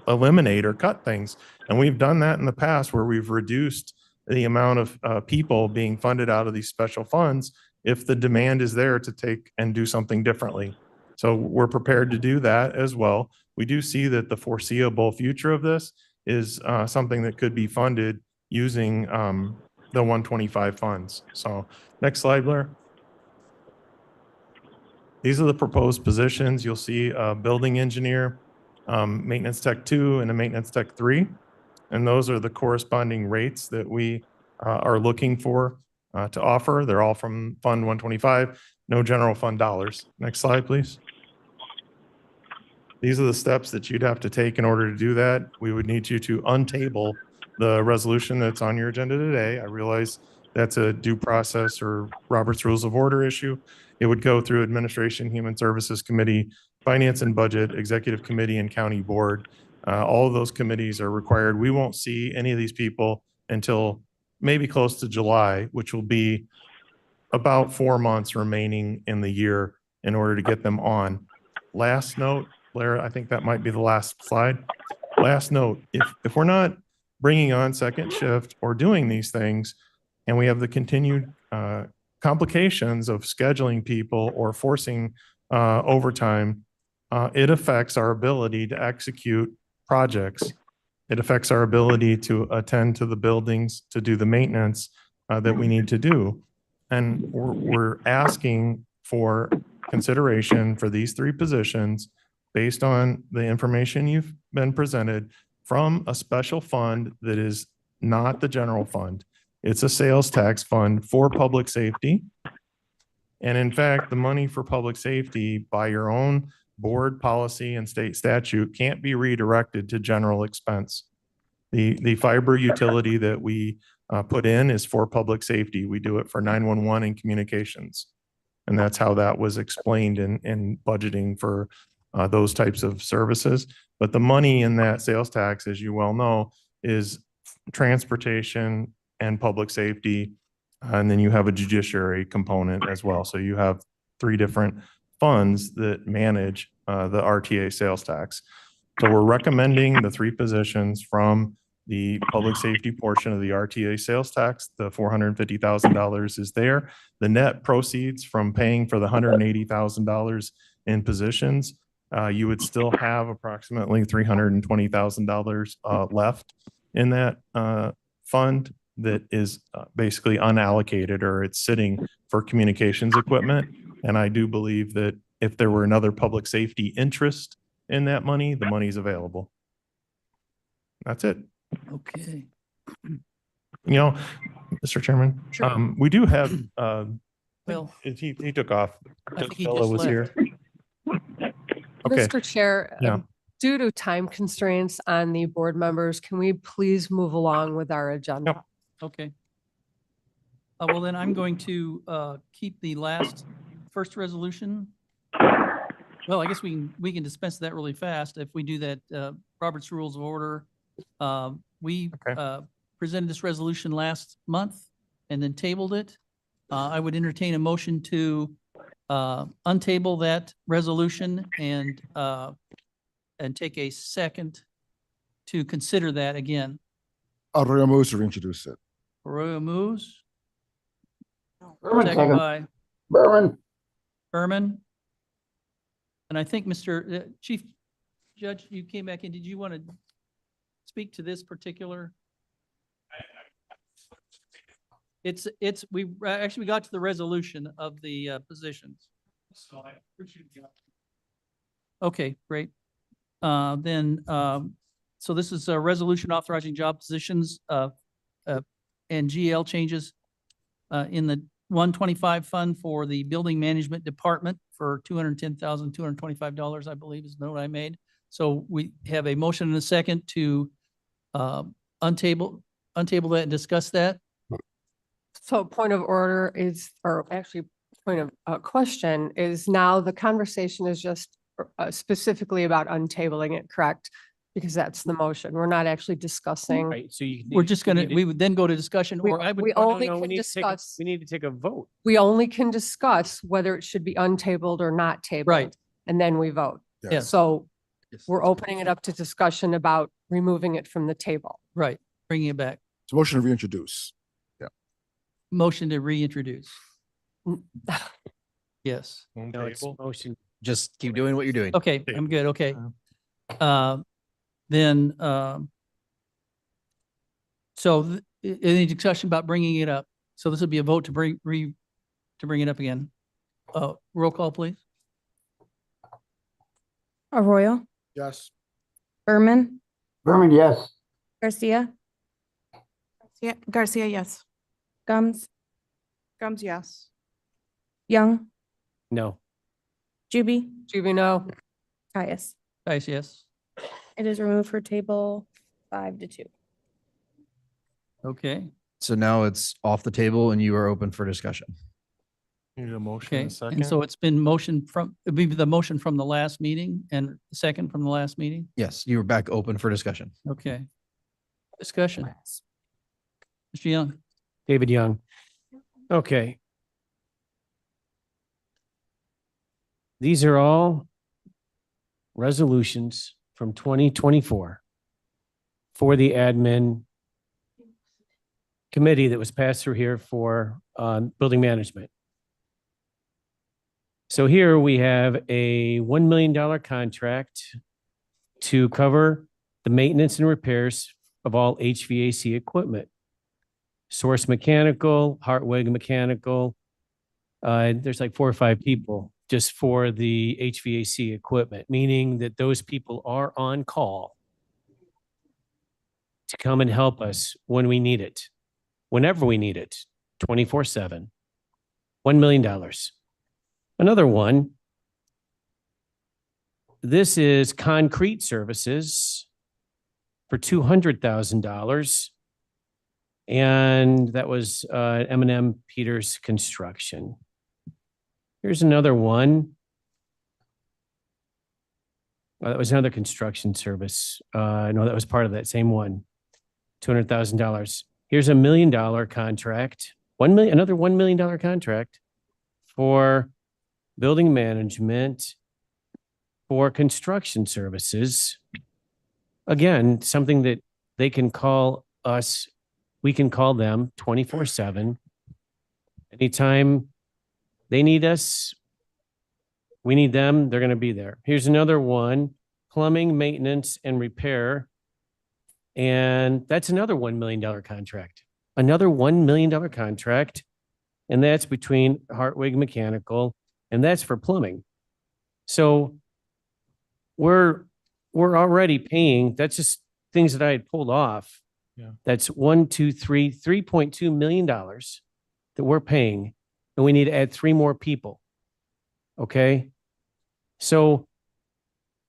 eliminate or cut things. And we've done that in the past where we've reduced the amount of people being funded out of these special funds if the demand is there to take and do something differently. So we're prepared to do that as well. We do see that the foreseeable future of this is something that could be funded using the 125 funds. So next slide, Blair. These are the proposed positions. You'll see a building engineer, maintenance tech 2, and a maintenance tech 3. And those are the corresponding rates that we are looking for to offer. They're all from Fund 125, no general fund dollars. Next slide, please. These are the steps that you'd have to take in order to do that. We would need you to untable the resolution that's on your agenda today. I realize that's a due process or Robert's Rules of Order issue. It would go through Administration, Human Services Committee, Finance and Budget, Executive Committee, and County Board. All of those committees are required. We won't see any of these people until maybe close to July, which will be about 4 months remaining in the year in order to get them on. Last note, Blair, I think that might be the last slide. Last note, if we're not bringing on second shift or doing these things, and we have the continued complications of scheduling people or forcing overtime, it affects our ability to execute projects. It affects our ability to attend to the buildings, to do the maintenance that we need to do. And we're asking for consideration for these 3 positions based on the information you've been presented from a special fund that is not the general fund. It's a sales tax fund for public safety. And in fact, the money for public safety by your own board policy and state statute can't be redirected to general expense. The fiber utility that we put in is for public safety. We do it for 911 and communications. And that's how that was explained in budgeting for those types of services. But the money in that sales tax, as you well know, is transportation and public safety. And then you have a judiciary component as well. So you have 3 different funds that manage the RTA sales tax. So we're recommending the 3 positions from the public safety portion of the RTA sales tax. The $450,000 is there. The net proceeds from paying for the $180,000 in positions, you would still have approximately $320,000 left in that fund that is basically unallocated, or it's sitting for communications equipment. And I do believe that if there were another public safety interest in that money, the money's available. That's it. Okay. You know, Mr. Chairman, Sure. we do have, Well, he took off. I think he Phila just was left. here. Okay, Mr. Chair, Yeah. due to time constraints on the board members, can we please move along with our agenda? Okay. Well, then I'm going to keep the first resolution. Well, I guess we can dispense that really fast if we do that. Robert's Rules of Order. We Okay. presented this resolution last month and then tabled it. I would entertain a motion to untable that resolution and take a second to consider that again. Arroyo moves to reintroduce it. Arroyo moves, Berman second second. by Berman. Berman. And I think Mr. Chief Judge, you came back in. Did you want to speak to this particular? We actually got to the resolution of the positions. Okay, great. So this is a resolution authorizing job positions and GL changes in the 125 fund for the building management department for $210,225, I believe is the note I made. So we have a motion and a second to untable that and discuss that. So point of order is, or actually point of question is, now the conversation is just specifically about untabling it, correct? Because that's the motion. We're not actually discussing. Right, so you. We're just gonna, need to- we would then go to discussion, We- or I would, we No, no, only no, we can need to take a- discuss, We need to take a vote. we only can discuss whether it should be untabled or not tabled. Right. And then we vote. Yes. So we're opening it up to discussion about removing it from the table. right, bringing it back. It's a motion to reintroduce. Motion to reintroduce. Mm. Yes. No, it's motion. Just keep doing what you're doing. Okay, I'm good. Okay. Then, so any discussion about bringing it up? So this would be a vote to bring it up again. Roll call, please. Arroyo, Yes. Berman, Berman, yes. Garcia, Garcia, yes. Gums, Gums, yes. Young, No, Juby, Juby, no. Caius. Guys, yes. It is removed for table 5-2. Okay, So now it's off the table and you are open for discussion. Need a motion okay. and a second? And so it's been it'd be the motion from the last meeting and the second from the last meeting? Yes, you are back open for discussion. Okay. Discussion. Mr. Young. David Young. Okay. These are all resolutions from 2024 for the admin committee that was passed through here for building management. So here we have a $1 million contract to cover the maintenance and repairs of all HVAC equipment. Source Mechanical, Hartwig Mechanical. There's like 4 or 5 people just for the HVAC equipment, meaning that those people are on call to come and help us when we need it, whenever we need it, 24/7. $1 million. Another one. This is concrete services for $200,000. And that was M&M Peters Construction. Here's another one. That was another construction service. No, that was part of that same one. $200,000. Here's a $1 million contract. Another $1 million contract for building management for construction services. Again, something that they can call us. We can call them 24/7. Anytime they need us, we need them, they're going to be there. Here's another one, plumbing, maintenance, and repair. And that's another $1 million contract. Another $1 million contract. And that's between Hartwig Mechanical, and that's for plumbing. So we're already paying, that's just things that I had pulled off. Yeah. That's $3.2 million that we're paying, and we need to add 3 more people. Okay? So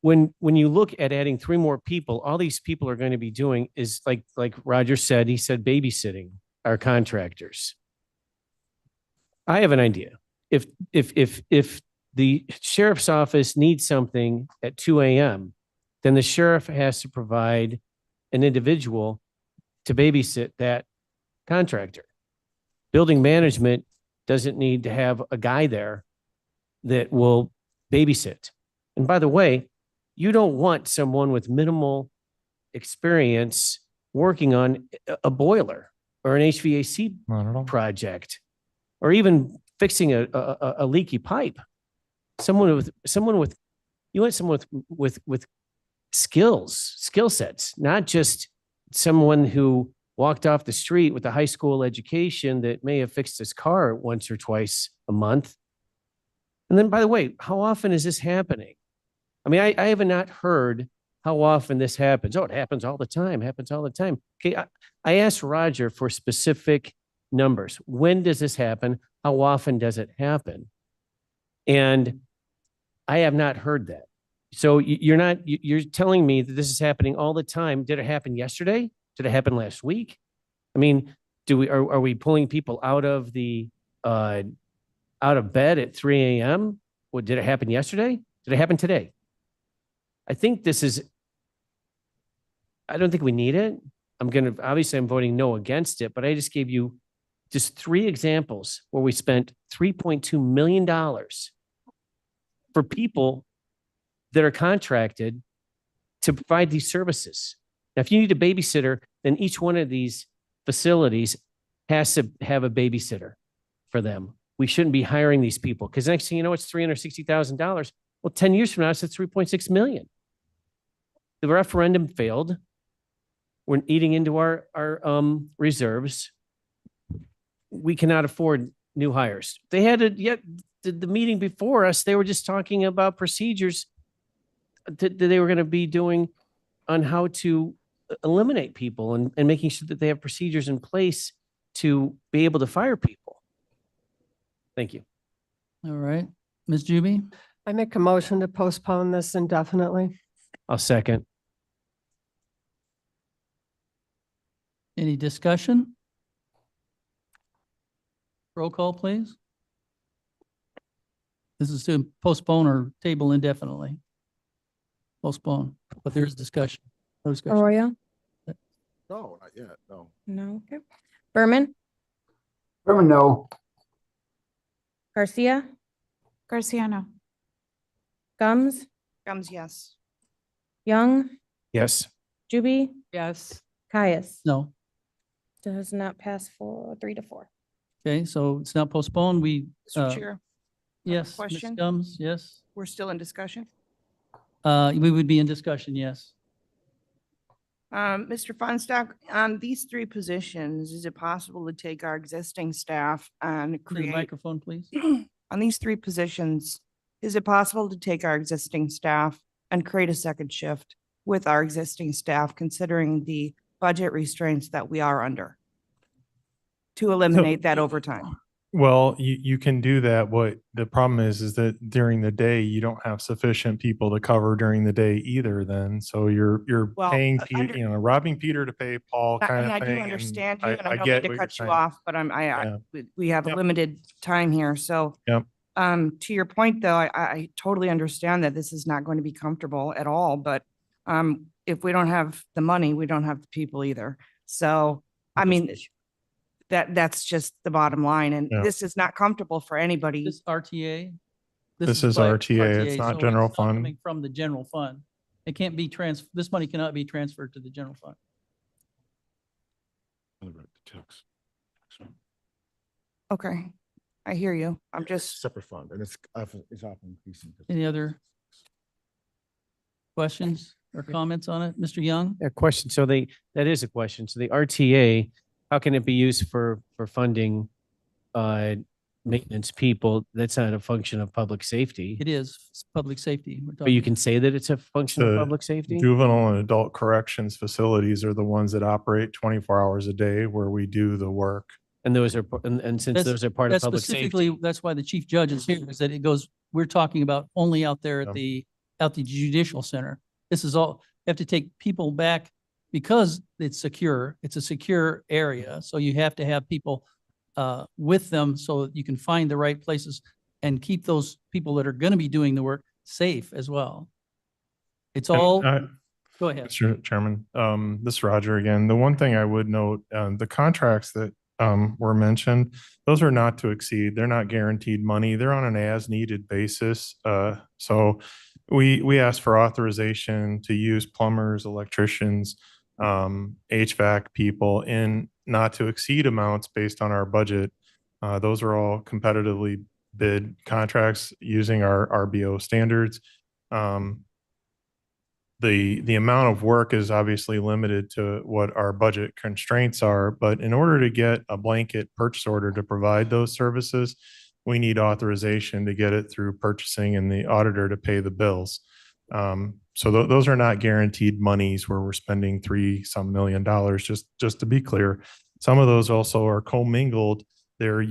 when you look at adding 3 more people, all these people are going to be doing is like Roger said, he said babysitting our contractors. I have an idea. If the sheriff's office needs something at 2 a.m., then the sheriff has to provide an individual to babysit that contractor. Building management doesn't need to have a guy there that will babysit. And by the way, you don't want someone with minimal experience working on a boiler or an HVAC Not at all. project, or even fixing a leaky pipe. You want someone with skill sets, not just someone who walked off the street with a high school education that may have fixed his car once or twice a month. And then, by the way, how often is this happening? I mean, I have not heard how often this happens. Oh, it happens all the time, happens all the time. Okay, I asked Roger for specific numbers. When does this happen? How often does it happen? And I have not heard that. So you're telling me that this is happening all the time. Did it happen yesterday? Did it happen last week? I mean, are we pulling people out of bed at 3 a.m.? What, did it happen yesterday? Did it happen today? I think I don't think we need it. Obviously I'm voting no against it, but I just gave you just 3 examples where we spent $3.2 million for people that are contracted to provide these services. Now, if you need a babysitter, then each one of these facilities has to have a babysitter for them. We shouldn't be hiring these people because next thing you know, it's $360,000. Well, 10 years from now, it's at 3.6 million. The referendum failed. We're eating into our reserves. We cannot afford new hires. They had the meeting before us. They were just talking about procedures that they were going to be doing on how to eliminate people and making sure that they have procedures in place to be able to fire people. Thank you. All right. Ms. Juby? I make a motion to postpone this indefinitely. I'll second. Any discussion? Roll call, please. This is to postpone or table indefinitely. Postpone, but there's discussion. No discussion. Arroyo? No, not yet, no. No. Okay. Berman? Berman, no. Garcia? Garciano. Gums? Gums, yes. Young? Yes. Juby? Yes. Caius? No. Does not pass for 3 to 4. Okay, so it's now postponed. Mr. Chair, Yes, Ms. question? Gums, yes. we're still in discussion. We would be in discussion, yes. Mr. Feinstock, on these 3 positions, is it possible to take our existing staff and The create, microphone, please. on these 3 positions, is it possible to take our existing staff and create a second shift with our existing staff, considering the budget restraints that we are under, to eliminate that overtime? Well, you can do that. What the problem is that during the day, you don't have sufficient people to cover during the day either then. So you're Well, paying, under- robbing Peter to pay Paul kind And of I thing. do understand you, I and I don't get mean what to you're cut you saying. off, but Yeah. we have a Yep. limited time here, so. Yep. To your point, though, I totally understand that this is not going to be comfortable at all, but if we don't have the money, we don't have the people either. So, I mean, that's just the bottom line, and Yeah. this is not comfortable for anybody. This RTA? This is by RTA, it's not so general not fund. coming from the general fund. It can't be this money cannot be transferred to the general fund. Okay, I hear you. I'm just, Separate fund, and it's often increasing. Any other questions or comments on it? Mr. Young? A question. So that is a question. So the RTA, how can it be used for funding maintenance people? That's not a function of public safety. It is, it's public safety. We're But you talking. can say that it's a function of The public safety? Juvenile and adult corrections facilities are the ones that operate 24 hours a day where we do the work. And those are, and since That's- those are part of That's public safety. specifically, that's why the chief judge is here, is that it goes, we're talking about only out there Yeah. out the judicial center. This is all, you have to take people back because it's secure. It's a secure area. So you have to have people with them so that you can find the right places and keep those people that are going to be doing the work safe as well. It's all, go ahead. Mr. Chairman, this is Roger again. The one thing I would note, the contracts that were mentioned, those are not to exceed. They're not guaranteed money. They're on an as-needed basis. So we asked for authorization to use plumbers, electricians, HVAC people in not to exceed amounts based on our budget. Those are all competitively bid contracts using our RBO standards. The amount of work is obviously limited to what our budget constraints are, but in order to get a blanket purchase order to provide those services, we need authorization to get it through purchasing and the auditor to pay the bills. So those are not guaranteed monies where we're spending $3-some million, just to be clear. Some of those also are commingled. They're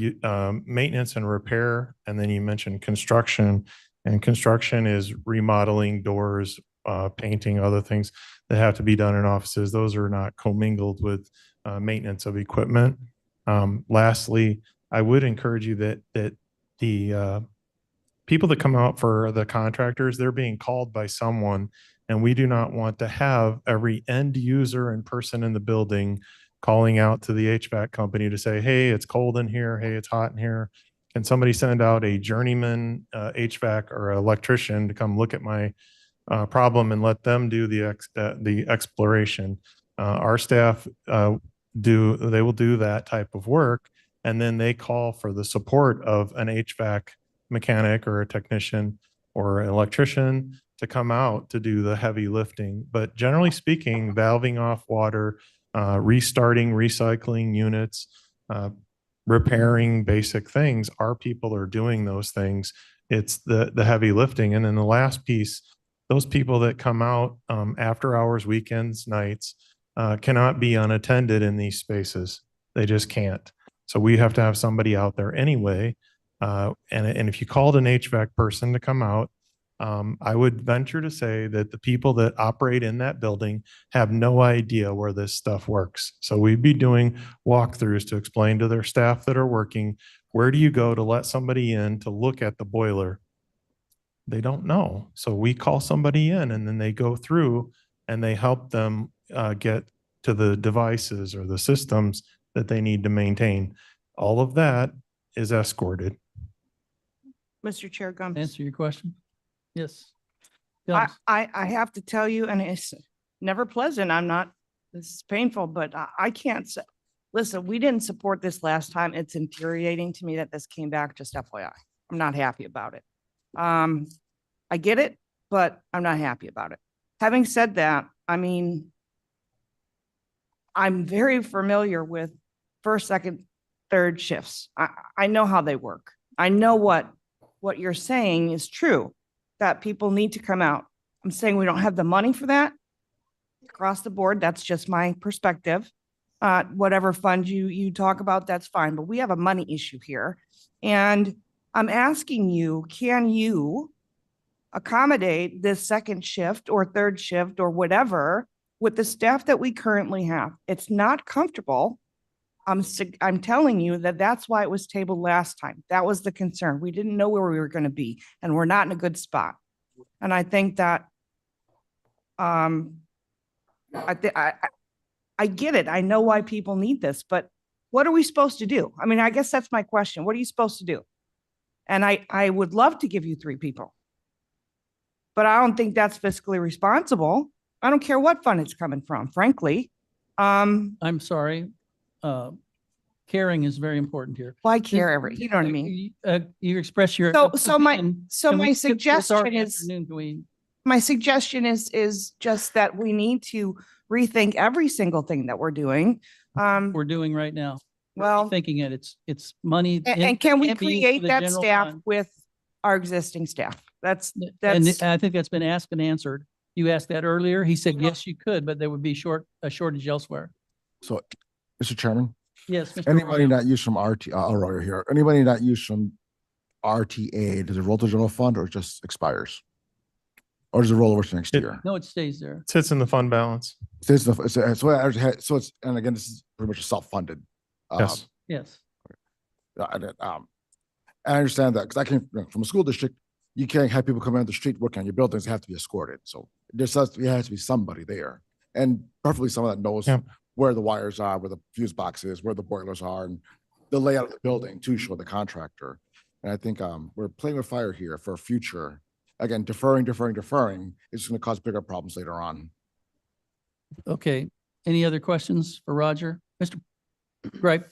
maintenance and repair, and then you mentioned construction, and construction is remodeling doors, painting, other things that have to be done in offices. Those are not commingled with maintenance of equipment. Lastly, I would encourage you that the people that come out for the contractors, they're being called by someone, and we do not want to have every end user and person in the building calling out to the HVAC company to say, hey, it's cold in here. Hey, it's hot in here. Can somebody send out a journeyman HVAC or electrician to come look at my problem and let them do the exploration? Our staff will do that type of work, and then they call for the support of an HVAC mechanic or a technician or an electrician to come out to do the heavy lifting. But generally speaking, valving off water, restarting, recycling units, repairing basic things, our people are doing those things. It's the heavy lifting. And then the last piece, those people that come out after hours, weekends, nights, cannot be unattended in these spaces. They just can't. So we have to have somebody out there anyway. And if you called an HVAC person to come out, I would venture to say that the people that operate in that building have no idea where this stuff works. So we'd be doing walkthroughs to explain to their staff that are working, where do you go to let somebody in to look at the boiler? They don't know. So we call somebody in, and then they go through and they help them get to the devices or the systems that they need to maintain. All of that is escorted. Mr. Chair Gums. Answer your question? Yes. I Gums. have to tell you, and it's never pleasant. This is painful, but I can't say, listen, we didn't support this last time. It's infuriating to me that this came back, just FYI. I'm not happy about it. I get it, but I'm not happy about it. Having said that, I mean, I'm very familiar with first, second, third shifts. I know how they work. I know what you're saying is true, that people need to come out. I'm saying we don't have the money for that across the board. That's just my perspective. Whatever fund you talk about, that's fine, but we have a money issue here. And I'm asking you, can you accommodate this second shift or third shift or whatever with the staff that we currently have? It's not comfortable. I'm telling you that that's why it was tabled last time. That was the concern. We didn't know where we were going to be, and we're not in a good spot. And I think that I get it. I know why people need this, but what are we supposed to do? I mean, I guess that's my question. What are you supposed to do? And I would love to give you 3 people, but I don't think that's fiscally responsible. I don't care what fund it's coming from, frankly. I'm sorry. Caring is very important here. Well, I care you know what I mean? You express your. So my opinion. Can we my skip this already suggestion is, afternoon? Can we- my suggestion is just that we need to rethink every single thing that we're doing. We're doing right now. Well, Thinking it's money. and can we can't be used for create the that general staff fund. with our existing staff? That's And I think that's been asked and answered. You asked that earlier. He said, yes, you could, but there would be a shortage elsewhere. So, Mr. Chairman, Yes. Mr. anybody Roy. not used from Roy here, anybody not used from RTA, does it roll to general fund or just expires? or does it roll over to next It- year? No, it stays there. Sits in the fund balance. So it's, and again, this is pretty much self-funded. Yes. Yes. I understand that because I came from a school district. You can't have people come out the street working on your buildings. They have to be escorted. So there has to be somebody there, and preferably someone that knows Yeah. where the wires are, where the fuse box is, where the boilers are, and the layout of the building to show the contractor. And I think we're playing with fire here for future. Again, deferring is going to cause bigger problems later on. Okay. Any other questions for Roger? Mr. Gripe?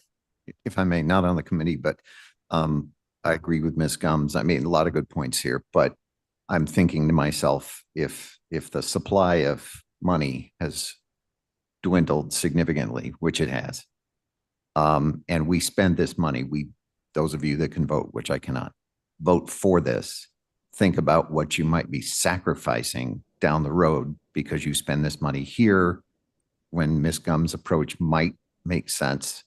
If I may, not on the committee, but I agree with Ms. Gums. I mean, a lot of good points here, but I'm thinking to myself, if the supply of money has dwindled significantly, which it has, and we spend this money, those of you that can vote, which I cannot, vote for this, think about what you might be sacrificing down the road because you spend this money here when Ms. Gums' approach might make sense.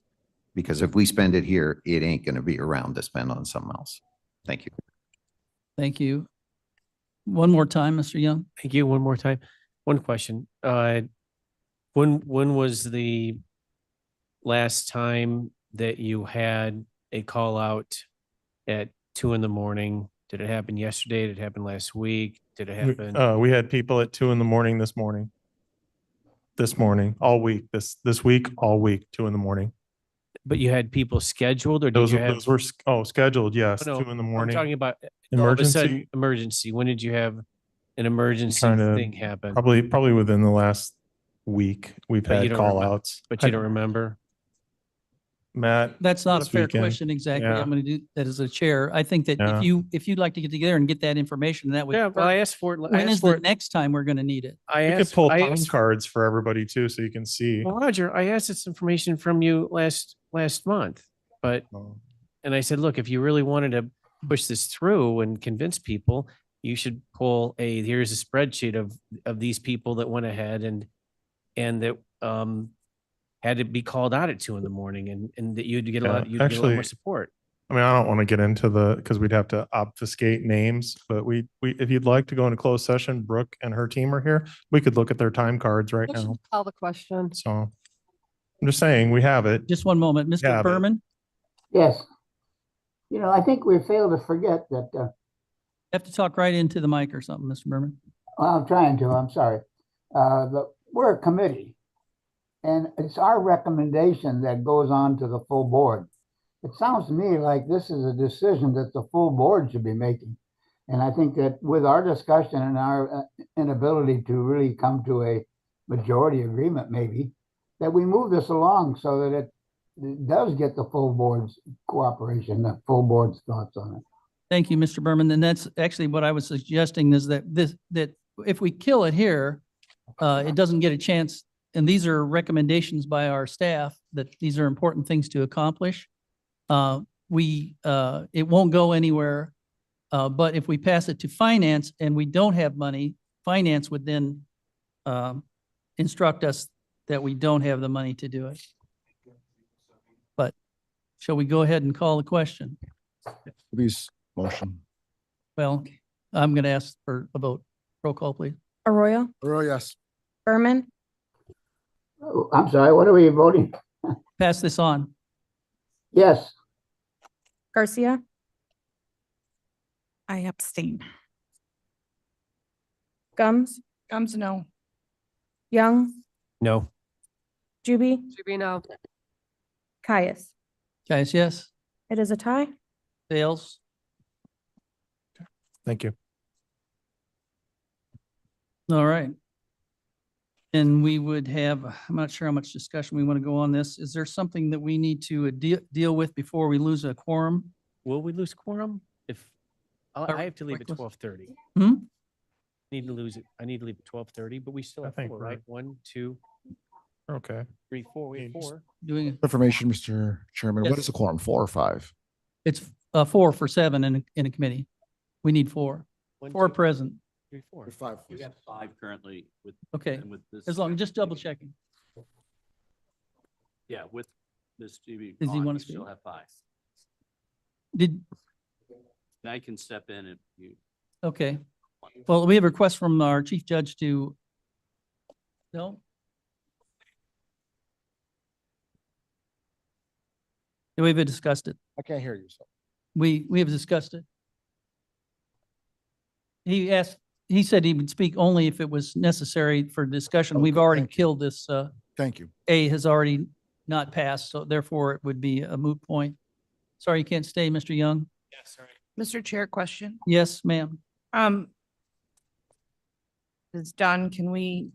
Because if we spend it here, it ain't going to be around to spend on something else. Thank you. Thank you. One more time, Mr. Young. Thank you. One more time. One question. When was the last time that you had a call out at 2 a.m? Did it happen yesterday? Did it happen last week? Did it happen? We had people at 2 a.m. this morning. This morning, all week, this week, all week, 2 a.m. But you had people scheduled, or did Those you have? those were, scheduled, yes, No, 2 a.m. I'm talking about all of a sudden emergency. When did you have an emergency Trying to- thing happen? Probably within the last week, we've But you had don't call remember- outs. But you don't remember? Matt, That's not a This fair weekend. question exactly. Yeah. I'm going to do that as a chair. I think that Yeah. if you'd like to get together and get that information, that would. Yeah, well, I asked for it. I When asked is for the it. next time we're going to need it? I we could asked. pull I time asked cards for everybody too, so you can see. Well, Roger, I asked this information from you last month, but, and I said, look, if you really wanted to push this through and convince people, you should pull here's a spreadsheet of these people that went ahead and that, had to be called out at 2 a.m. and that you'd get a lot, you'd get a lot Actually, more support. I mean, I don't want to get into because we'd have to obfuscate names, but we, if you'd like to go into closed session, Brooke and her team are here. We could look at their time cards right Let's now. just call the question. So I'm just saying, we have it. Just one moment. Yeah, Mr. but- Berman, Yes. I think we failed to forget that, you have to talk right into the mic or something, Mr. Berman. I'm trying to, I'm sorry. But we're a committee. And it's our recommendation that goes on to the full board. It sounds to me like this is a decision that the full board should be making. And I think that with our discussion and our inability to really come to a majority agreement, maybe, that we move this along so that it does get the full board's cooperation, the full board's thoughts on it. Thank you, Mr. Berman. And that's actually what I was suggesting is that that if we kill it here, it doesn't get a chance. And these are recommendations by our staff that these are important things to accomplish. It won't go anywhere. But if we pass it to finance and we don't have money, finance would then instruct us that we don't have the money to do it. But shall we go ahead and call the question? Please, motion. Well, I'm going to ask for a vote. Roll call, please. Arroyo, Oh, yes. Berman, Oh, I'm sorry, what are we voting? Pass this on. Yes. Garcia, I abstain. Gums, Gums, no. Young, No. Juby, Rubino, Caius. Guys, yes? It is a tie. Fails? Thank you. All right. And we would have, I'm not sure how much discussion we want to go on this. Is there something that we need to deal with before we lose a quorum? Will we lose quorum? If Or I have to leave at request- 12:30. Hmm? Need to lose it. I need to leave at 12:30, but we still I have think 4, we're- right? 1, 2, Okay. 3, 4. We have Yes. 4. Doing, Information, Mr. Chairman. What Yes. is the quorum? 4 or 5? it's 4 for 7 in a committee. We need 4. 1, 4 2, present. 3, 4. 5. We have 5 currently with, Okay, and with this. as long, just double checking. Yeah, with Ms. GB. Does he on, wanna we Still speak? have 5. Did, I can step in if you. okay. Well, we have a request from our chief judge to, no? We've discussed it. I can't hear you, so. We have discussed it. He said he would speak only if it was necessary for discussion. We've Okay, already thank you. killed this, Thank you. A has already not passed, so therefore it would be a moot point. Sorry, you can't stay, Mr. Young. Yes, sorry. Mr. Chair, question. Yes, ma'am. It's done. Can we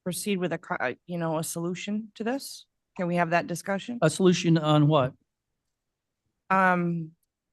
proceed with a solution to this? Can we have that discussion? A solution on what?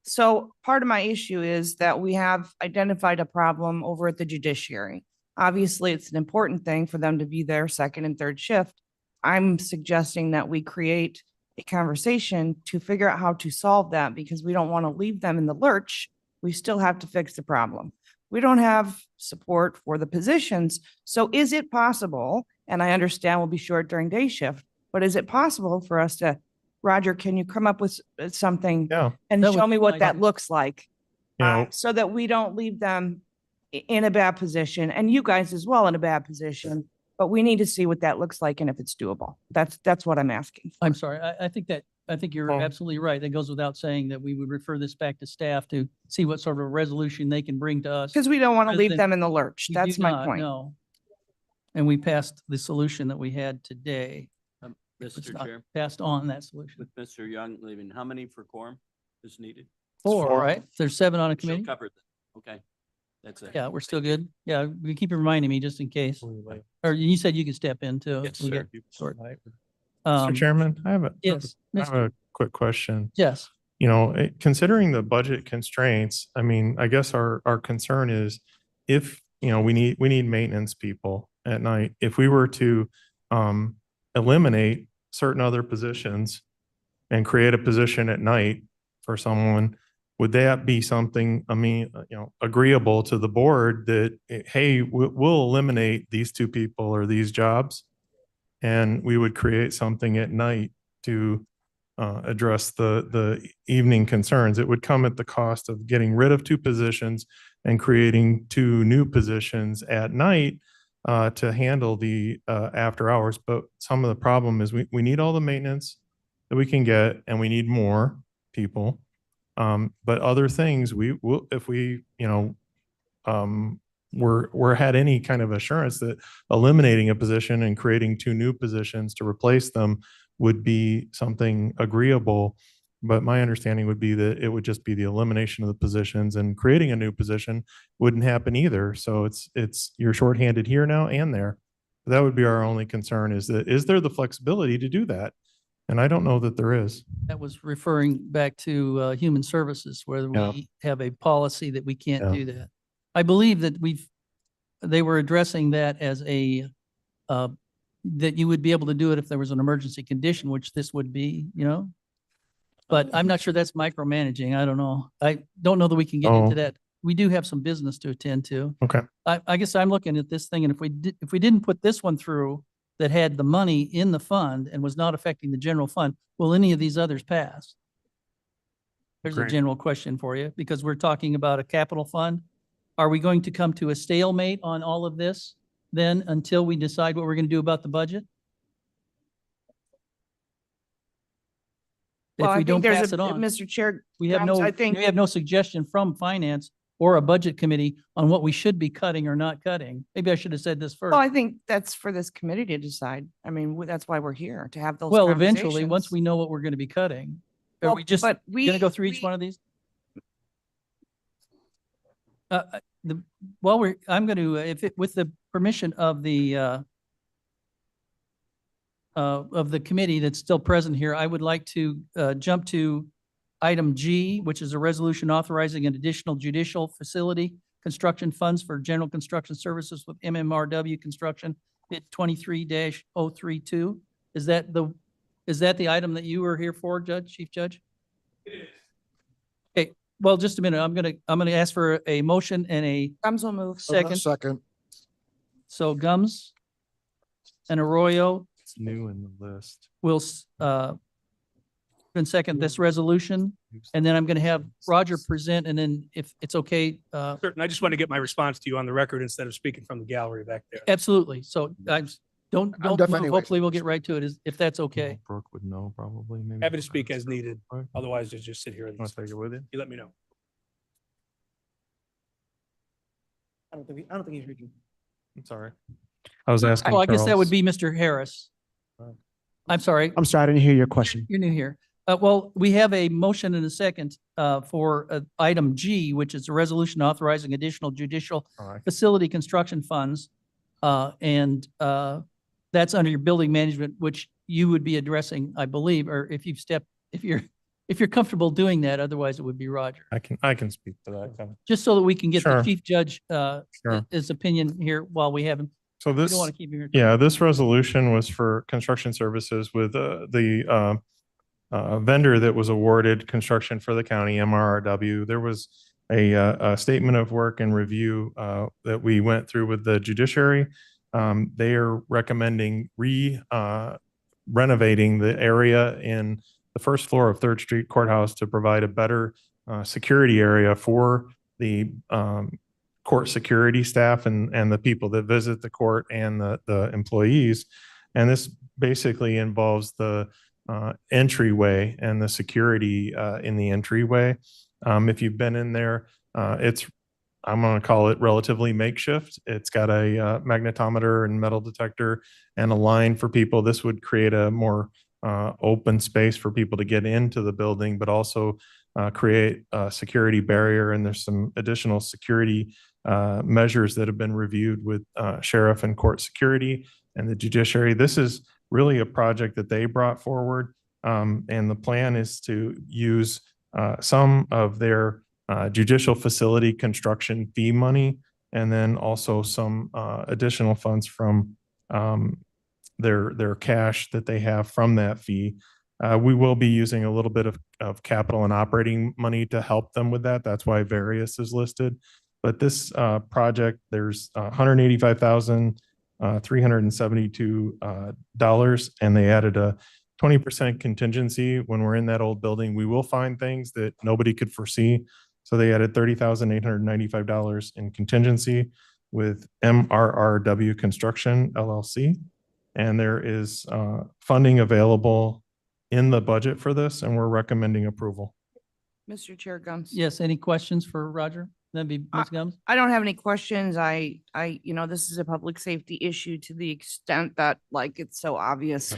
So part of my issue is that we have identified a problem over at the judiciary. Obviously, it's an important thing for them to be there second and third shift. I'm suggesting that we create a conversation to figure out how to solve that because we don't want to leave them in the lurch. We still have to fix the problem. We don't have support for the positions. So is it possible, and I understand we'll be short during day shift, but is it possible for us to, Roger, can you come up with something Yeah. and That show would me be what my- that looks like? You know, So that we don't leave them in a bad position and you guys as well in a bad position. But we need to see what that looks like and if it's doable. That's what I'm asking. I'm sorry. I think you're Oh. absolutely right. That goes without saying that we would refer this back to staff to see what sort of a resolution they can bring to us. Because we don't want to Rather leave than- them in the lurch. We That's do my not, point. No. And we passed the solution that we had today. It's Mr. not Chair, passed on that solution. with Mr. Young leaving, how many for quorum is needed? Four, right? There's 7 on a Still committee? covered. Okay. That's it. Yeah, we're still good. Yeah, we keep reminding me just in case. Or you said you could step in too. Yes, We sir. get short. Mr. Chairman, I have Yes, I have Mr. a quick question. Yes. You know, considering the budget constraints, I mean, I guess our concern is if, you know, we need maintenance people at night. If we were to eliminate certain other positions and create a position at night for someone, would that be something, I mean, you know, agreeable to the board that, hey, we'll eliminate these 2 people or these jobs? And we would create something at night to address the evening concerns. It would come at the cost of getting rid of 2 positions and creating 2 new positions at night to handle the after hours. But some of the problem is we need all the maintenance that we can get and we need more people. But other things we will, if we, you know, we're had any kind of assurance that eliminating a position and creating 2 new positions to replace them would be something agreeable. But my understanding would be that it would just be the elimination of the positions, and creating a new position wouldn't happen either. So it's you're shorthanded here now and there. That would be our only concern, is there the flexibility to do that? And I don't know that there is. That was referring back to Human Services, where Yeah. we have a policy that we can't Yeah. do that. I believe that they were addressing that as that you would be able to do it if there was an emergency condition, which this would be, you know? But I'm not sure that's micromanaging. I don't know. I don't know that we can get Oh. into that. We do have some business to attend to. Okay. I guess I'm looking at this thing, and if we didn't put this one through that had the money in the fund and was not affecting the general fund, will any of these others pass? There's a Great. general question for you, because we're talking about a capital fund. Are we going to come to a stalemate on all of this then until we decide what we're going to do about the budget? Well, If I we don't think pass there's it on, Mr. Chair, we have Gomes, no, I think- we have no suggestion from finance or a budget committee on what we should be cutting or not cutting. Maybe I should have said this first. well, I think that's for this committee to decide. I mean, that's why we're here, to have those Well, eventually, once conversations. we know what we're going to be cutting, are Well, we just but going to go through each one of these? I'm going to, with the permission of the committee that's still present here, I would like to jump to item G, which is a resolution authorizing an additional judicial facility construction funds for general construction services with MMRW Construction, bid 23-032. Is that the item that you were here for, Chief Judge? It is. Okay, well, just a minute. I'm gonna ask for a motion and a Thumbs will move. second. Second. So Gums and Arroyo It's new in the list. will, Mr. and second this resolution, and then I'm going to have Roger present, and then if it's okay, Certain, I just want to get my response to you on the record instead of speaking from the gallery back there. absolutely. So don't I'm move. definitely Hopefully we'll get right to it, if that's okay. Brooke would know probably, maybe. Happy to speak as needed. Right. Otherwise, just sit here and Want to take it with you? you let me know. I don't think he's reading. I'm sorry. I was asking. Well, I guess that would Charles. be Mr. Harris. Right. I'm sorry. I'm sorry, I didn't hear your question. You're new here. Well, we have a motion and a second for item G, which is a resolution authorizing additional judicial All right. facility construction funds. And that's under your building management, which you would be addressing, I believe, or if you're comfortable doing that, otherwise it would be Roger. I can speak to that. Kevin. Just so that we can get the Sure. chief judge Sure. his opinion here while we have him. So We this, don't want to keep you here. yeah, this resolution was for construction services with the vendor that was awarded construction for the county, MRRW. There was a statement of work and review that we went through with the judiciary. They are recommending renovating the area in the first floor of Third Street Courthouse to provide a better security area for the court security staff and the people that visit the court and the employees. And this basically involves the entryway and the security in the entryway. If you've been in there, I'm going to call it relatively makeshift. It's got a magnetometer and metal detector and a line for people. This would create a more open space for people to get into the building, but also create a security barrier. And there's some additional security measures that have been reviewed with sheriff and court security and the judiciary. This is really a project that they brought forward. And the plan is to use some of their judicial facility construction fee money, and then also some additional funds from their cash that they have from that fee. We will be using a little bit of capital and operating money to help them with that. That's why various is listed. But this project, there's $185,372, and they added a 20% contingency. When we're in that old building, we will find things that nobody could foresee. So they added $30,895 in contingency with MRRW Construction LLC. And there is funding available in the budget for this, and we're recommending approval. Mr. Chair Gums. Yes, any questions for Roger? That'd be Ms. Gums? I don't have any questions. This is a public safety issue to the extent that like it's so obvious.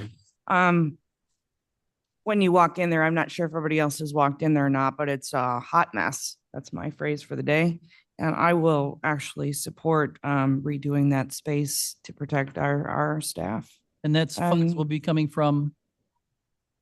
When you walk in there, I'm not sure if everybody else has walked in there or not, but it's a hot mess. That's my phrase for the day. And I will actually support redoing that space to protect our staff. And that's funds will be coming from,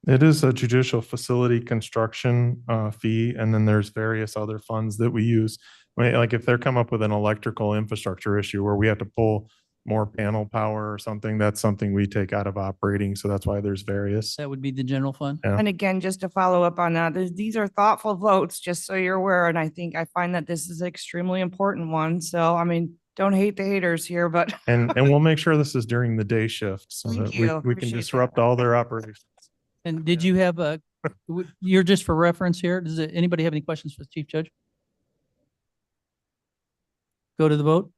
It is a judicial facility construction fee, and then there's various other funds that we use. Like if they're come up with an electrical infrastructure issue where we have to pull more panel power or something, that's something we take out of operating. So that's why there's various. that would be the general fund. Yeah. And again, just to follow up on that, these are thoughtful votes, just so you're aware. And I find that this is an extremely important one. So, I mean, don't hate the haters here, but And we'll make sure this is during the day shift so Thank that you. we can Appreciate that. disrupt all their operations. And did you have you're just for reference here. Does anybody have any questions for the Chief Judge? Go to the vote.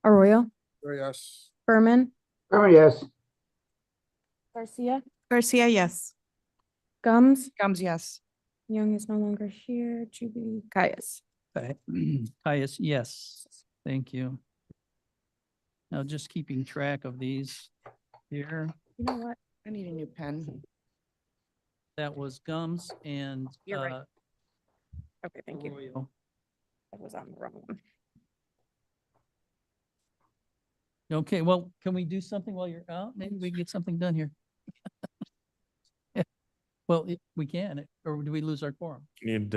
Arroyo, Yes. Berman, Oh, yes. Garcia, Garcia, yes. Gums, Gums, yes. Young is no longer here, Juby, Caius. Caius, yes. Thank you. Now just keeping track of these here. You know what? I need a new pen. That was Gums and You're right. Okay, thank you. Arroyo. That was on the wrong one. Okay, well, can we do something while you're out? Maybe we can get something done here. Yeah. Well, we can, or do we lose our quorum? Need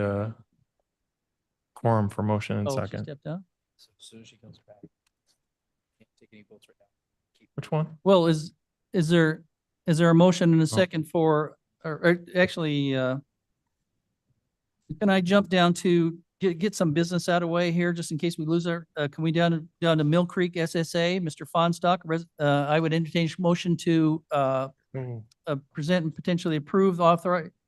quorum for motion and Oh, she second. stepped out? So as soon as she comes back. Can't take any votes right now. Which one? Well, is there a motion and a second for, or actually, can I jump down to get some business out of the way here, just in case we lose our, can we down to Mill Creek SSA, Mr. Fonstock? I would entertain a motion to present and potentially approve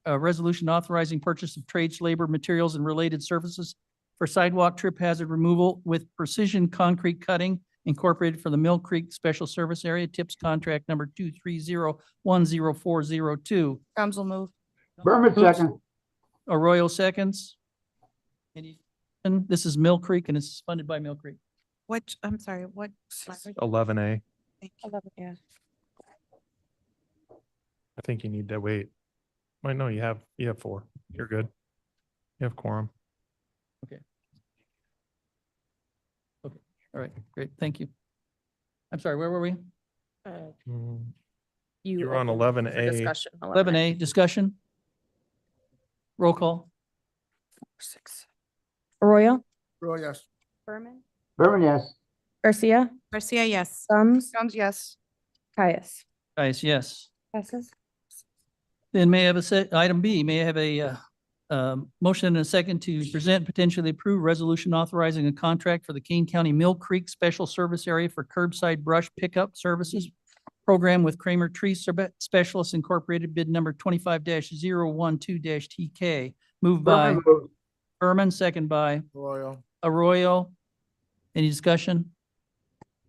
resolution authorizing purchase of trades, labor, materials, and related services for sidewalk trip hazard removal with Precision Concrete Cutting Incorporated for the Mill Creek Special Service Area, TIPS contract number 230-10402. Gums will move. Berman second. Arroyo seconds. And this is Mill Creek and it's funded by Mill Creek. Which, I'm sorry, what? 11A. Yeah. I think you need to wait. Wait, no, you have 4. You're good. You have quorum. All right, great. Thank you. I'm sorry, where were we? You're on opened for 11A. Discussion. 11A, discussion. Roll call. Arroyo, Oh, yes. Berman, Berman, yes. Garcia, Garcia, yes. Gums, Gums, yes. Caius. Guys, yes. Passes. Then may I have item B, may I have a motion and a second to present potentially approve resolution authorizing a contract for the Kane County Mill Creek Special Service Area for curbside brush pickup services program with Kramer Tree Specialists Incorporated, bid number 25-012-TK. Moved by Berman moves. Berman, second by Arroyo. Arroyo. Any discussion?